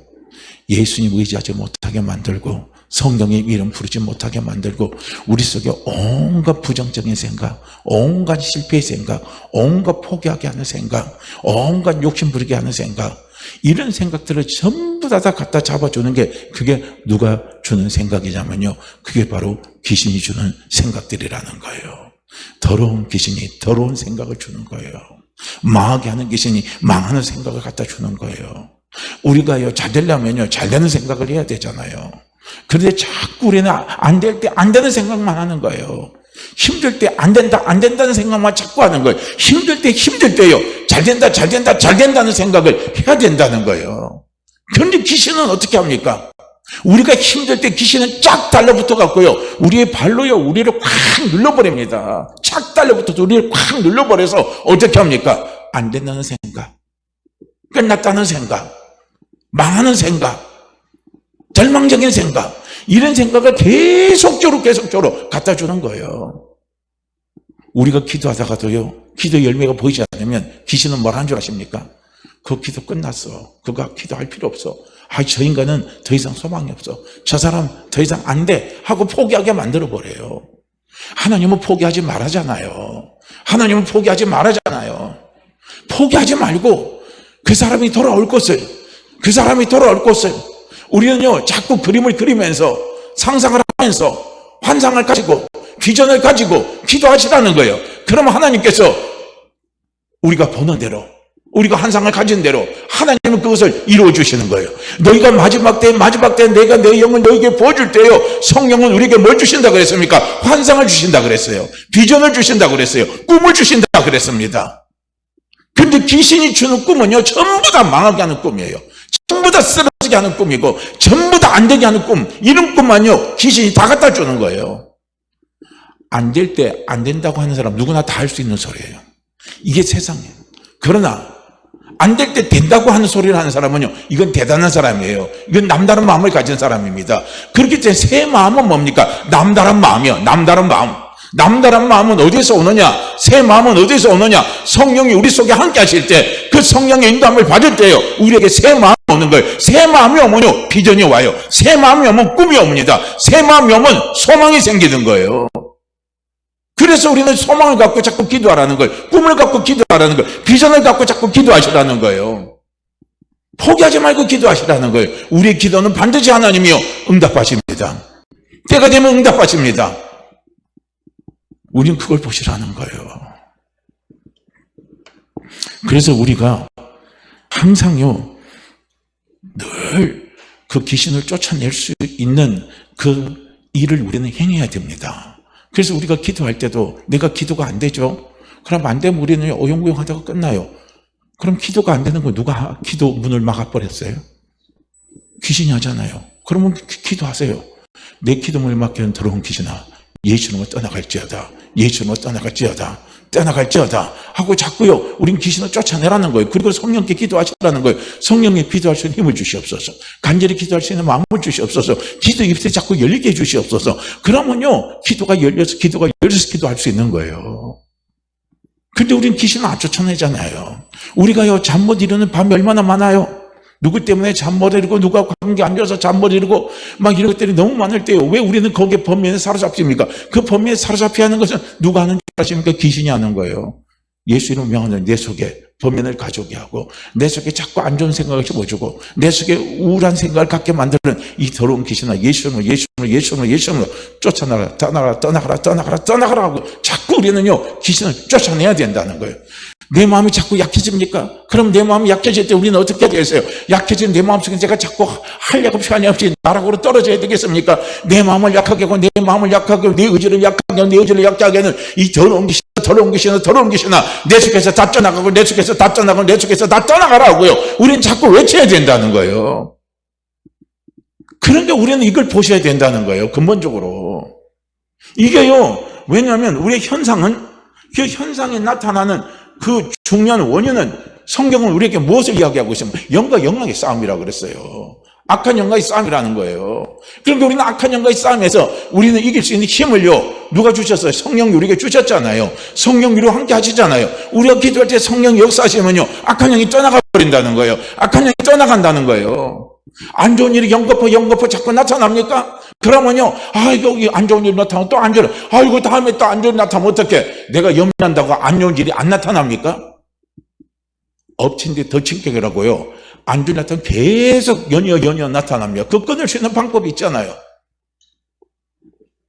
예수님 의지하지 못하게 만들고, 성령의 이름 부르지 못하게 만들고, 우리 속에 온갖 부정적인 생각, 온갖 실패의 생각, 온갖 포기하게 하는 생각, 온갖 욕심 부리게 하는 생각, 이런 생각들을 전부 다 갖다 잡아주는 게, 그게 누가 주는 생각이냐면요, 그게 바로 귀신이 주는 생각들이라는 거예요. 더러운 귀신이 더러운 생각을 주는 거예요. 망하게 하는 귀신이 망하는 생각을 갖다 주는 거예요. 우리가요, 잘 되려면요, 잘 되는 생각을 해야 되잖아요. 그런데 자꾸 우리는 안 될 때 안 되는 생각만 하는 거예요. 힘들 때 안 된다는 생각만 자꾸 하는 거예요. 힘들 때요, 잘 된다는 생각을 해야 된다는 거예요. 그런데 귀신은 어떻게 합니까? 우리가 힘들 때 귀신은 쫙 달라붙어 갖고요, 우리의 발로요, 우리를 확 눌러버립니다. 쫙 달라붙어서 우리를 확 눌러버려서 어떻게 합니까? 안 된다는 생각, 끝났다는 생각, 망하는 생각, 절망적인 생각, 이런 생각을 계속적으로 갖다 주는 거예요. 우리가 기도하다가도요, 기도 열매가 보이지 않으면 귀신은 뭘 하는 줄 아십니까? 그 기도 끝났어. 그거 기도할 필요 없어. 저 인간은 더 이상 소망이 없어. 저 사람 더 이상 안 돼. 하고 포기하게 만들어버려요. 하나님은 포기하지 말하잖아요. 하나님은 포기하지 말하잖아요. 포기하지 말고 그 사람이 돌아올 것을, 우리는요, 자꾸 그림을 그리면서, 상상을 하면서, 환상을 가지고, 비전을 가지고 기도하시라는 거예요. 그러면 하나님께서 우리가 보는 대로, 우리가 환상을 가진 대로 하나님은 그것을 이루어 주시는 거예요. 너희가 마지막 때 내가 내 영을 너희에게 부어줄 때요, 성령은 우리에게 뭘 주신다 그랬습니까? 환상을 주신다 그랬어요. 비전을 주신다 그랬어요. 꿈을 주신다 그랬습니다. 근데 귀신이 주는 꿈은요, 전부 다 망하게 하는 꿈이에요. 전부 다 쓰러지게 하는 꿈이고, 전부 다 안 되게 하는 꿈, 이런 꿈만요, 귀신이 다 갖다 주는 거예요. 안 될 때 안 된다고 하는 사람 누구나 다 할 수 있는 소리예요. 이게 세상이에요. 그러나 안 될 때 된다고 하는 소리를 하는 사람은요, 이건 대단한 사람이에요. 이건 남다른 마음을 가진 사람입니다. 그렇기 때문에 새 마음은 뭡니까? 남다른 마음이요. 남다른 마음. 남다른 마음은 어디서 오느냐? 새 마음은 어디서 오느냐? 성령이 우리 속에 함께 하실 때, 그 성령의 인도함을 받을 때요, 우리에게 새 마음이 오는 거예요. 새 마음이 오면요, 비전이 와요. 새 마음이 오면 꿈이 옵니다. 새 마음이 오면 소망이 생기는 거예요. 그래서 우리는 소망을 갖고 자꾸 기도하라는 거예요. 꿈을 갖고 기도하라는 거예요. 비전을 갖고 자꾸 기도하시라는 거예요. 포기하지 말고 기도하시라는 거예요. 우리의 기도는 반드시 하나님이요, 응답하십니다. 때가 되면 응답하십니다. 우리는 그걸 보시라는 거예요. 그래서 우리가 항상요, 늘 그 귀신을 쫓아낼 수 있는 그 일을 우리는 행해야 됩니다. 그래서 우리가 기도할 때도 내가 기도가 안 되죠? 그럼 안 되면 우리는 어영부영 하다가 끝나요. 그럼 기도가 안 되는 거 누가 기도 문을 막아버렸어요? 귀신이 하잖아요. 그러면 기도하세요. 내 기도문을 막기는 더러운 귀신아, 예수님을 떠나갈지어다. 예수님을 떠나갈지어다 하고 자꾸요, 우린 귀신을 쫓아내라는 거예요. 그리고 성령께 기도하시라는 거예요. 성령에 기도할 수 있는 힘을 주시옵소서. 간절히 기도할 수 있는 마음을 주시옵소서. 기도 입술이 자꾸 열리게 해주시옵소서. 그러면요, 기도가 열려서 기도할 수 있는 거예요. 근데 우린 귀신을 안 쫓아내잖아요. 우리가요, 잠 못 이루는 밤이 얼마나 많아요. 누구 때문에 잠 못 이루고, 누가 관계 안 좋아서 잠 못 이루고, 막 이런 것들이 너무 많을 때요, 왜 우리는 거기에 범위에 사로잡힙니까? 그 범위에 사로잡혀 하는 것은 누가 하는 줄 아십니까? 귀신이 하는 거예요. 예수 이름 명하는 내 속에 범인을 가져오게 하고, 내 속에 자꾸 안 좋은 생각을 집어주고, 내 속에 우울한 생각을 갖게 만드는 이 더러운 귀신아, 예수님으로 쫓아나가라, 떠나가라 하고, 자꾸 우리는요, 귀신을 쫓아내야 된다는 거예요. 내 마음이 자꾸 약해집니까? 그럼 내 마음이 약해질 때 우리는 어떻게 되겠어요? 약해진 내 마음속에 제가 자꾸 할례 없이 한이 없이 나락으로 떨어져야 되겠습니까? 내 마음을 약하게 하고, 내 의지를 약하게 하는 이 더러운 귀신아, 내 속에서 다 떠나가고, 내 속에서 다 떠나가라고요. 우리는 자꾸 외쳐야 된다는 거예요. 그런데 우리는 이걸 보셔야 된다는 거예요. 근본적으로. 이게요, 왜냐하면 우리의 현상은, 그 현상에 나타나는 그 중요한 원인은, 성경은 우리에게 무엇을 이야기하고 있습니까? 영과 영광의 싸움이라고 그랬어요. 악한 영과의 싸움이라는 거예요. 그런데 우리는 악한 영과의 싸움에서 우리는 이길 수 있는 힘을요, 누가 주셨어요? 성령이 우리에게 주셨잖아요. 성령이 우리와 함께 하시잖아요. 우리가 기도할 때 성령이 역사하시면요, 악한 영이 떠나가 버린다는 거예요. 악한 영이 떠나간다는 거예요. 안 좋은 일이 영거포 자꾸 나타납니까? 그러면요, 여기 안 좋은 일이 나타나면 또 안 좋은, 이거 다음에 또 안 좋은 일이 나타나면 어떡해? 내가 염려한다고 안 좋은 일이 안 나타납니까? 엎친 데 더 침격이라고요. 안 좋은 일이 나타나면 계속 연이어 나타납니다. 그거 끊을 수 있는 방법이 있잖아요.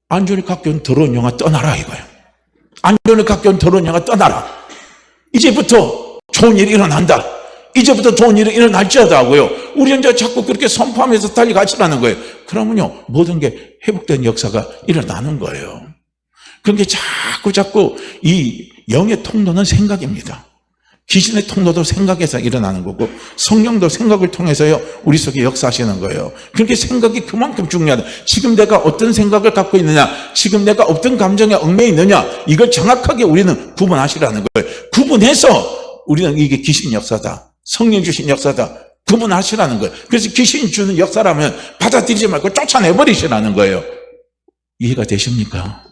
안 좋은 일 갖고 온 더러운 영아 떠나라 이거예요. 안 좋은 일 갖고 온 더러운 영아 떠나라. 이제부터 좋은 일이 일어난다. 이제부터 좋은 일이 일어날지어다 하고요. 우리는 이제 자꾸 그렇게 선포하면서 달려가시라는 거예요. 그러면요, 모든 게 회복된 역사가 일어나는 거예요. 그러니까 자꾸 이 영의 통로는 생각입니다. 귀신의 통로도 생각에서 일어나는 거고 성령도 생각을 통해서요 우리 속에 역사하시는 거예요. 그렇게 생각이 그만큼 중요하다. 지금 내가 어떤 생각을 갖고 있느냐, 지금 내가 어떤 감정에 얽매여 있느냐, 이걸 정확하게 우리는 구분하시라는 거예요. 구분해서 우리는 이게 귀신 역사다, 성령 주신 역사다, 구분하시라는 거예요. 그래서 귀신 주는 역사라면 받아들이지 말고 쫓아내버리시라는 거예요. 이해가 되십니까?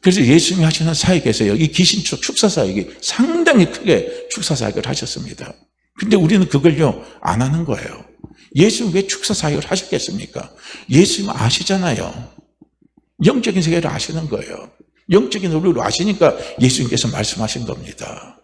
그래서 예수님이 하시는 사역에서요, 이 귀신 축사 사역이 상당히 크게 축사 사역을 하셨습니다. 근데 우리는 그걸요, 안 하는 거예요. 예수님 왜 축사 사역을 하셨겠습니까? 예수님 아시잖아요. 영적인 세계를 아시는 거예요. 영적인 우리를 아시니까 예수님께서 말씀하신 겁니다.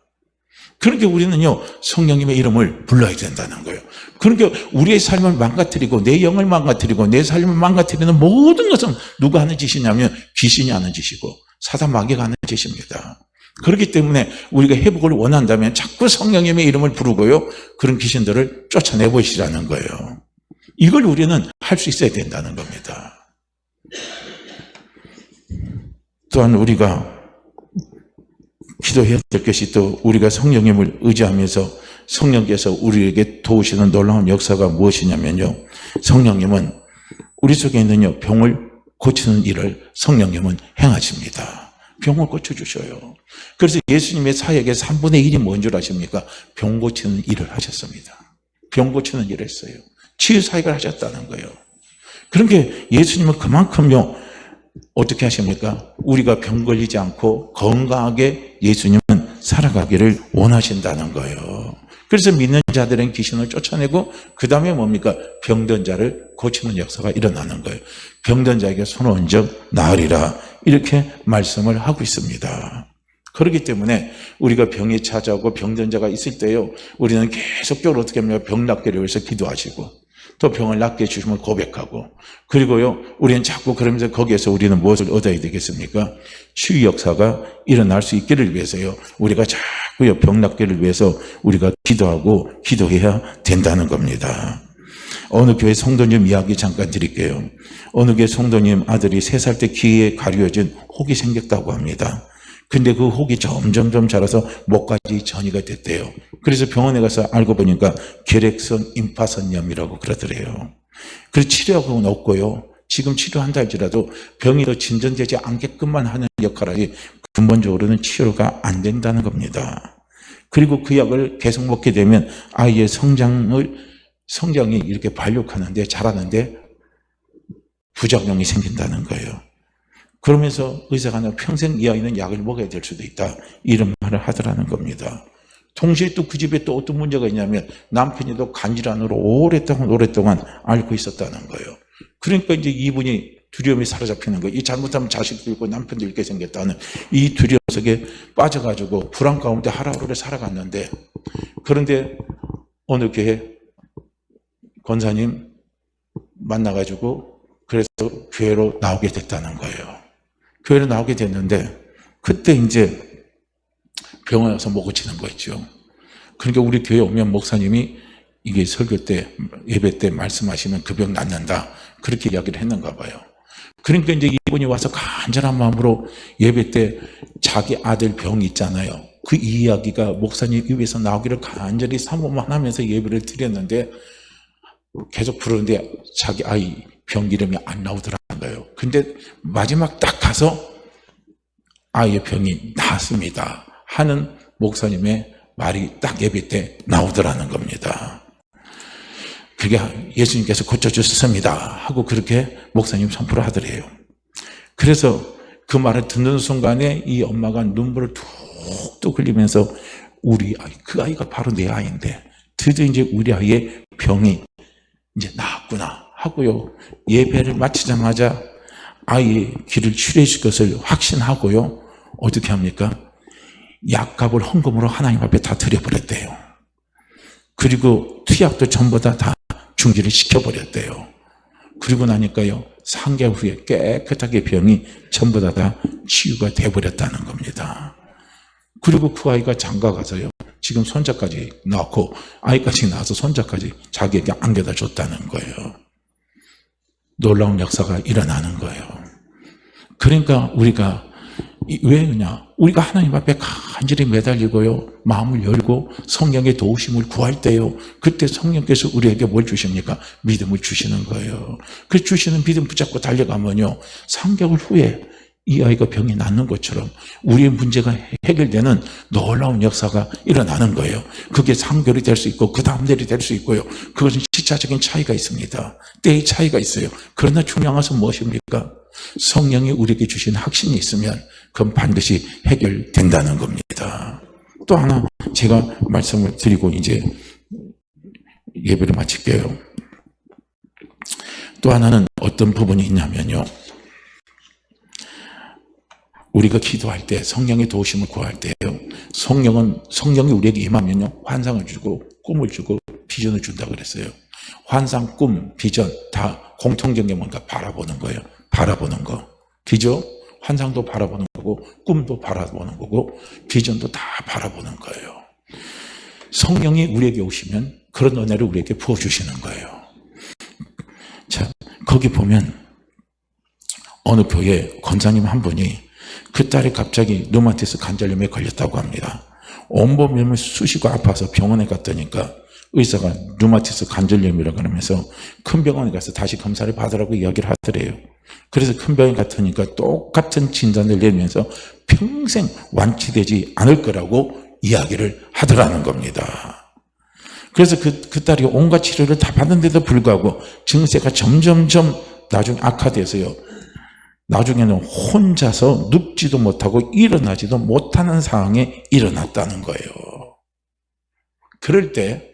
그러니까 우리는요, 성령님의 이름을 불러야 된다는 거예요. 그러니까 우리의 삶을 망가뜨리고 내 영을 망가뜨리고 내 삶을 망가뜨리는 모든 것은 누가 하는 짓이냐면 귀신이 하는 짓이고 사단 마귀가 하는 짓입니다. 그렇기 때문에 우리가 회복을 원한다면 자꾸 성령님의 이름을 부르고요, 그런 귀신들을 쫓아내보시라는 거예요. 이걸 우리는 할 수 있어야 된다는 겁니다. 또한 우리가 기도해야 될 것이, 또 우리가 성령님을 의지하면서 성령께서 우리에게 도우시는 놀라운 역사가 무엇이냐면요, 성령님은 우리 속에 있는 병을 고치는 일을 성령님은 행하십니다. 병을 고쳐주셔요. 그래서 예수님의 사역의 3분의 1이 뭔 줄 아십니까? 병 고치는 일을 하셨습니다. 병 고치는 일을 했어요. 치유 사역을 하셨다는 거예요. 그러니까 예수님은 그만큼요, 어떻게 하십니까? 우리가 병 걸리지 않고 건강하게 예수님은 살아가기를 원하신다는 거예요. 그래서 믿는 자들은 귀신을 쫓아내고 그 다음에 뭡니까? 병든 자를 고치는 역사가 일어나는 거예요. 병든 자에게 손을 얹어 나으리라, 이렇게 말씀을 하고 있습니다. 그렇기 때문에 우리가 병이 찾아오고 병든 자가 있을 때요, 우리는 계속적으로 어떻게 하면 병 낫기를 위해서 기도하시고 또 병을 낫게 해주시면 고백하고, 그리고요, 우리는 자꾸 그러면서 거기에서 우리는 무엇을 얻어야 되겠습니까? 치유 역사가 일어날 수 있기를 위해서요, 우리가 자꾸요, 병 낫기를 위해서 우리가 기도하고 기도해야 된다는 겁니다. 어느 교회 성도님 이야기 잠깐 드릴게요. 어느 교회 성도님 아들이 3살 때 귀에 가려진 혹이 생겼다고 합니다. 근데 그 혹이 점점 자라서 목까지 전이가 됐대요. 그래서 병원에 가서 알고 보니까 결핵성 임파선염이라고 그러더래요. 그래서 치료하고는 없고요, 지금 치료한다 할지라도 병이 더 진전되지 않게끔만 하는 역할이 근본적으로는 치료가 안 된다는 겁니다. 그리고 그 약을 계속 먹게 되면 아이의 성장이 이렇게 발육하는데, 자라는데 부작용이 생긴다는 거예요. 그러면서 의사가 평생 이 아이는 약을 먹어야 될 수도 있다, 이런 말을 하더라는 겁니다. 동시에 또 그 집에 또 어떤 문제가 있냐면 남편이 또 간질환으로 오랫동안 앓고 있었다는 거예요. 그러니까 이제 이분이 두려움이 사로잡히는 거예요. 이 잘못하면 자식도 잃고 남편도 잃게 생겼다는 이 두려움 속에 빠져가지고 불안 가운데 하루하루를 살아갔는데, 그런데 어느 교회 권사님 만나가지고 그래서 교회로 나오게 됐다는 거예요. 교회로 나오게 됐는데 그때 이제 병원에 와서 못 고치는 거였죠. 그러니까 우리 교회 오면 목사님이 이게 설교 때, 예배 때 말씀하시면 그 병 낫는다, 그렇게 이야기를 했는가 봐요. 그러니까 이제 이분이 와서 간절한 마음으로 예배 때 자기 아들 병이 있잖아요, 그 이야기가 목사님 입에서 나오기를 간절히 사모만 하면서 예배를 드렸는데 계속 부르는데 자기 아이 병 이름이 안 나오더라는 거예요. 근데 마지막 딱 가서 아이의 병이 나았습니다 하는 목사님의 말이 딱 예배 때 나오더라는 겁니다. 그게 예수님께서 고쳐주셨습니다 하고 그렇게 목사님 선포를 하더래요. 그래서 그 말을 듣는 순간에 이 엄마가 눈물을 툭툭 흘리면서 우리 아이, 그 아이가 바로 내 아이인데 드디어 이제 우리 아이의 병이 이제 나았구나 하고요, 예배를 마치자마자 아이의 귀를 치료해 줄 것을 확신하고요, 어떻게 합니까? 약값을 헌금으로 하나님 앞에 다 드려버렸대요. 그리고 투약도 전부 다 중지를 시켜버렸대요. 그리고 나니까요, 3개월 후에 깨끗하게 병이 전부 다 치유가 돼버렸다는 겁니다. 그리고 그 아이가 장가 가서요, 지금 손자까지 낳고 아이까지 낳아서 손자까지 자기에게 안겨다 줬다는 거예요. 놀라운 역사가 일어나는 거예요. 그러니까 우리가 왜 그러냐? 우리가 하나님 앞에 간절히 매달리고요, 마음을 열고 성령의 도우심을 구할 때요, 그때 성령께서 우리에게 뭘 주십니까? 믿음을 주시는 거예요. 그 주시는 믿음 붙잡고 달려가면요, 3개월 후에 이 아이가 병이 낫는 것처럼 우리의 문제가 해결되는 놀라운 역사가 일어나는 거예요. 그게 3개월이 될 수 있고 그 다음 달이 될 수 있고요. 그것은 시차적인 차이가 있습니다. 때의 차이가 있어요. 그러나 중요한 것은 무엇입니까? 성령이 우리에게 주신 확신이 있으면 그건 반드시 해결된다는 겁니다. 또 하나 제가 말씀을 드리고 이제 예배를 마칠게요. 또 하나는 어떤 부분이 있냐면요, 우리가 기도할 때, 성령의 도우심을 구할 때요, 성령이 우리에게 임하면요, 환상을 주고 꿈을 주고 비전을 준다고 그랬어요. 환상, 꿈, 비전 다 공통된 게 뭔가? 바라보는 거예요. 바라보는 거. 그죠? 환상도 바라보는 거고 꿈도 바라보는 거고 비전도 다 바라보는 거예요. 성령이 우리에게 오시면 그런 은혜를 우리에게 부어주시는 거예요. 자, 거기 보면 어느 교회 권사님 한 분이 그 딸이 갑자기 류마티스 관절염에 걸렸다고 합니다. 온몸이 쑤시고 아파서 병원에 갔더니까 의사가 류마티스 관절염이라고 그러면서 큰 병원에 가서 다시 검사를 받으라고 이야기를 하더래요. 그래서 큰 병원에 갔더니까 똑같은 진단을 내리면서 평생 완치되지 않을 거라고 이야기를 하더라는 겁니다. 그래서 그 딸이 온갖 치료를 다 받는데도 불구하고 증세가 점점점 나중에 악화돼서요, 나중에는 혼자서 눕지도 못하고 일어나지도 못하는 상황에 일어났다는 거예요. 그럴 때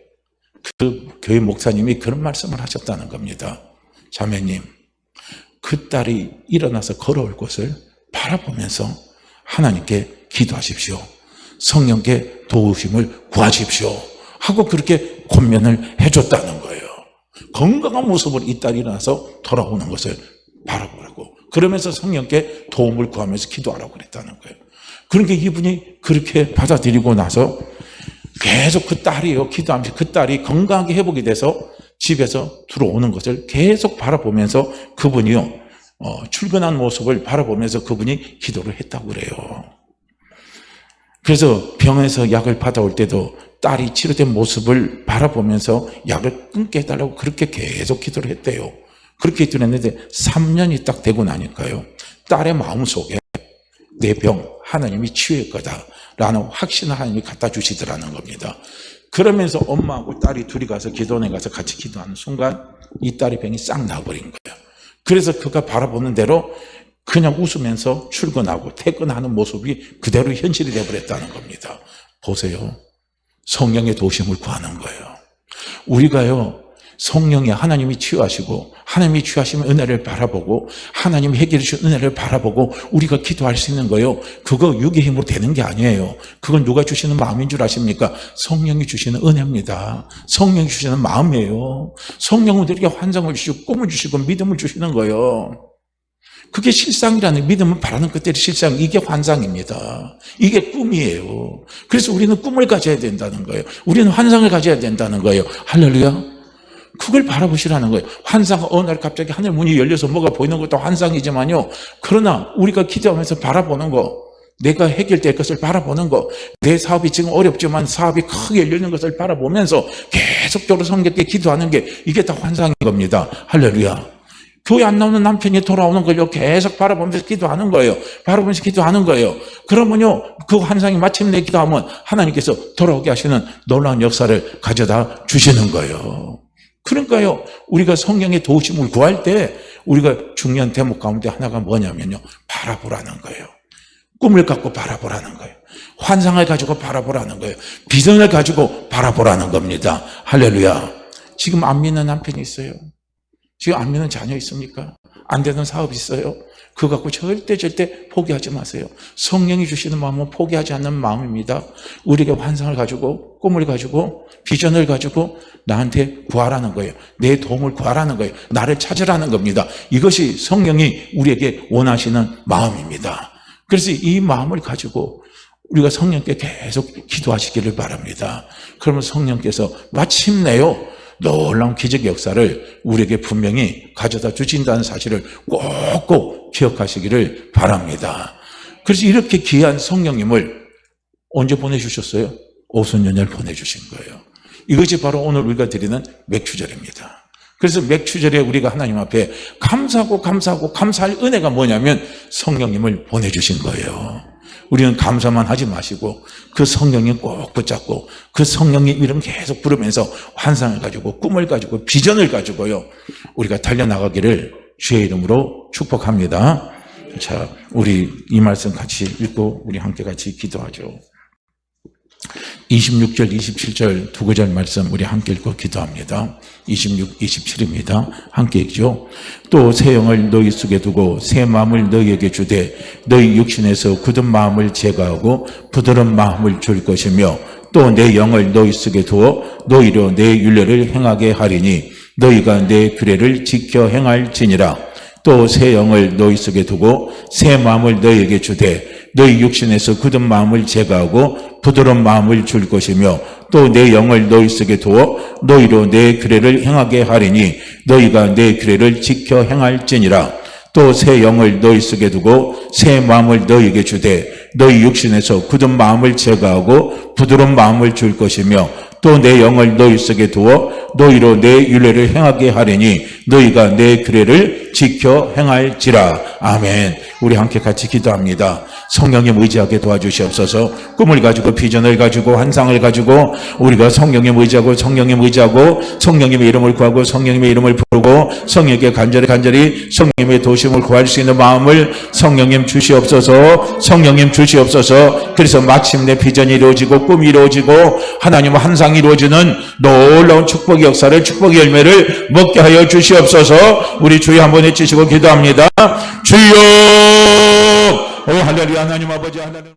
그 교회 목사님이 그런 말씀을 하셨다는 겁니다. 자매님, 그 딸이 일어나서 걸어올 것을 바라보면서 하나님께 기도하십시오. 성령께 도우심을 구하십시오. 하고 그렇게 권면을 해줬다는 거예요. 건강한 모습으로 이 딸이 일어나서 돌아오는 것을 바라보라고. 그러면서 성령께 도움을 구하면서 기도하라고 그랬다는 거예요. 그러니까 이분이 그렇게 받아들이고 나서 계속 그 딸이요, 기도하면서 그 딸이 건강하게 회복이 돼서 집에서 들어오는 것을 계속 바라보면서 그분이요, 출근한 모습을 바라보면서 그분이 기도를 했다고 그래요. 그래서 병원에서 약을 받아올 때도 딸이 치료된 모습을 바라보면서 약을 끊게 해달라고 그렇게 계속 기도를 했대요. 그렇게 기도를 했는데 3년이 딱 되고 나니까요, 딸의 마음속에 내 병 하나님이 치유할 거다라는 확신을 하나님이 갖다 주시더라는 겁니다. 그러면서 엄마하고 딸이 둘이 가서 기도원에 가서 같이 기도하는 순간 이 딸의 병이 싹 나버린 거예요. 그래서 그가 바라보는 대로 그냥 웃으면서 출근하고 퇴근하는 모습이 그대로 현실이 되어버렸다는 겁니다. 보세요. 성령의 도우심을 구하는 거예요. 우리가요, 성령이 하나님이 치유하시고 하나님이 치유하시면 은혜를 바라보고 하나님이 해결해 주신 은혜를 바라보고 우리가 기도할 수 있는 거예요. 그거 육의 힘으로 되는 게 아니에요. 그건 누가 주시는 마음인 줄 아십니까? 성령이 주시는 은혜입니다. 성령이 주시는 마음이에요. 성령은 우리에게 환상을 주시고 꿈을 주시고 믿음을 주시는 거예요. 그게 실상이라는, 믿음은 바라는 것들이 실상, 이게 환상입니다. 이게 꿈이에요. 그래서 우리는 꿈을 가져야 된다는 거예요. 우리는 환상을 가져야 된다는 거예요. 할렐루야. 그걸 바라보시라는 거예요. 환상, 어느 날 갑자기 하늘 문이 열려서 뭐가 보이는 것도 환상이지만요, 그러나 우리가 기도하면서 바라보는 거, 내가 해결될 것을 바라보는 거, 내 사업이 지금 어렵지만 사업이 크게 열리는 것을 바라보면서 계속적으로 성령께 기도하는 게, 이게 다 환상인 겁니다. 할렐루야. 교회 안 나오는 남편이 돌아오는 걸요, 계속 바라보면서 기도하는 거예요. 바라보면서 기도하는 거예요. 그러면요, 그 환상이 마침내 기도하면 하나님께서 돌아오게 하시는 놀라운 역사를 가져다 주시는 거예요. 그러니까요, 우리가 성령의 도우심을 구할 때 우리가 중요한 대목 가운데 하나가 뭐냐면요, 바라보라는 거예요. 꿈을 갖고 바라보라는 거예요. 환상을 가지고 바라보라는 거예요. 비전을 가지고 바라보라는 겁니다. 할렐루야. 지금 안 믿는 남편이 있어요? 지금 안 믿는 자녀 있습니까? 안 되는 사업 있어요? 그거 갖고 절대 포기하지 마세요. 성령이 주시는 마음은 포기하지 않는 마음입니다. 우리에게 환상을 가지고, 꿈을 가지고, 비전을 가지고 나한테 구하라는 거예요. 내 도움을 구하라는 거예요. 나를 찾으라는 겁니다. 이것이 성령이 우리에게 원하시는 마음입니다. 그래서 이 마음을 가지고 우리가 성령께 계속 기도하시기를 바랍니다. 그러면 성령께서 마침내요, 놀라운 기적의 역사를 우리에게 분명히 가져다 주신다는 사실을 꼭꼭 기억하시기를 바랍니다. 그래서 이렇게 귀한 성령님을 언제 보내주셨어요? 오순절날 보내주신 거예요. 이것이 바로 오늘 우리가 드리는 맥주절입니다. 그래서 맥주절에 우리가 하나님 앞에 감사하고 감사할 은혜가 뭐냐면 성령님을 보내주신 거예요. 우리는 감사만 하지 마시고 그 성령님 꼭 붙잡고 그 성령님 이름 계속 부르면서 환상을 가지고 꿈을 가지고 비전을 가지고요, 우리가 달려나가기를 주의 이름으로 축복합니다. 자, 우리 이 말씀 같이 읽고 우리 함께 같이 기도하죠. 26절, 27절 두 구절 말씀 우리 함께 읽고 기도합니다. 26, 27입니다. 함께 읽죠. 또 새 영을 너희 속에 두고 새 마음을 너희에게 주되 너희 육신에서 굳은 마음을 제거하고 부드러운 마음을 줄 것이며 또 내 영을 너희 속에 두어 너희로 내 율례를 행하게 하리니 너희가 내 규례를 지켜 행할지니라. 또 새 영을 너희 속에 두고 새 마음을 너희에게 주되 너희 육신에서 굳은 마음을 제거하고 부드러운 마음을 줄 것이며 또 내 영을 너희 속에 두어 너희로 내 규례를 행하게 하리니 너희가 내 규례를 지켜 행할지니라. 또 새 영을 너희 속에 두고 새 마음을 너희에게 주되 너희 육신에서 굳은 마음을 제거하고 부드러운 마음을 줄 것이며 또 내 영을 너희 속에 두어 너희로 내 율례를 행하게 하리니 너희가 내 규례를 지켜 행할지라. 아멘. 우리 함께 같이 기도합니다. 성령님 의지하게 도와주시옵소서. 꿈을 가지고 비전을 가지고 환상을 가지고 우리가 성령님 의지하고 성령님의 이름을 구하고 성령님의 이름을 부르고 성령에게 간절히 성령님의 도심을 구할 수 있는 마음을 성령님 주시옵소서. 성령님 주시옵소서. 그래서 마침내 비전이 이루어지고 꿈이 이루어지고 하나님의 환상이 이루어지는 놀라운 축복의 역사를, 축복의 열매를 먹게 하여 주시옵소서. 우리 주여 한번 외치시고 기도합니다. 주여, 오 할렐루야. 하나님 아버지, 하나님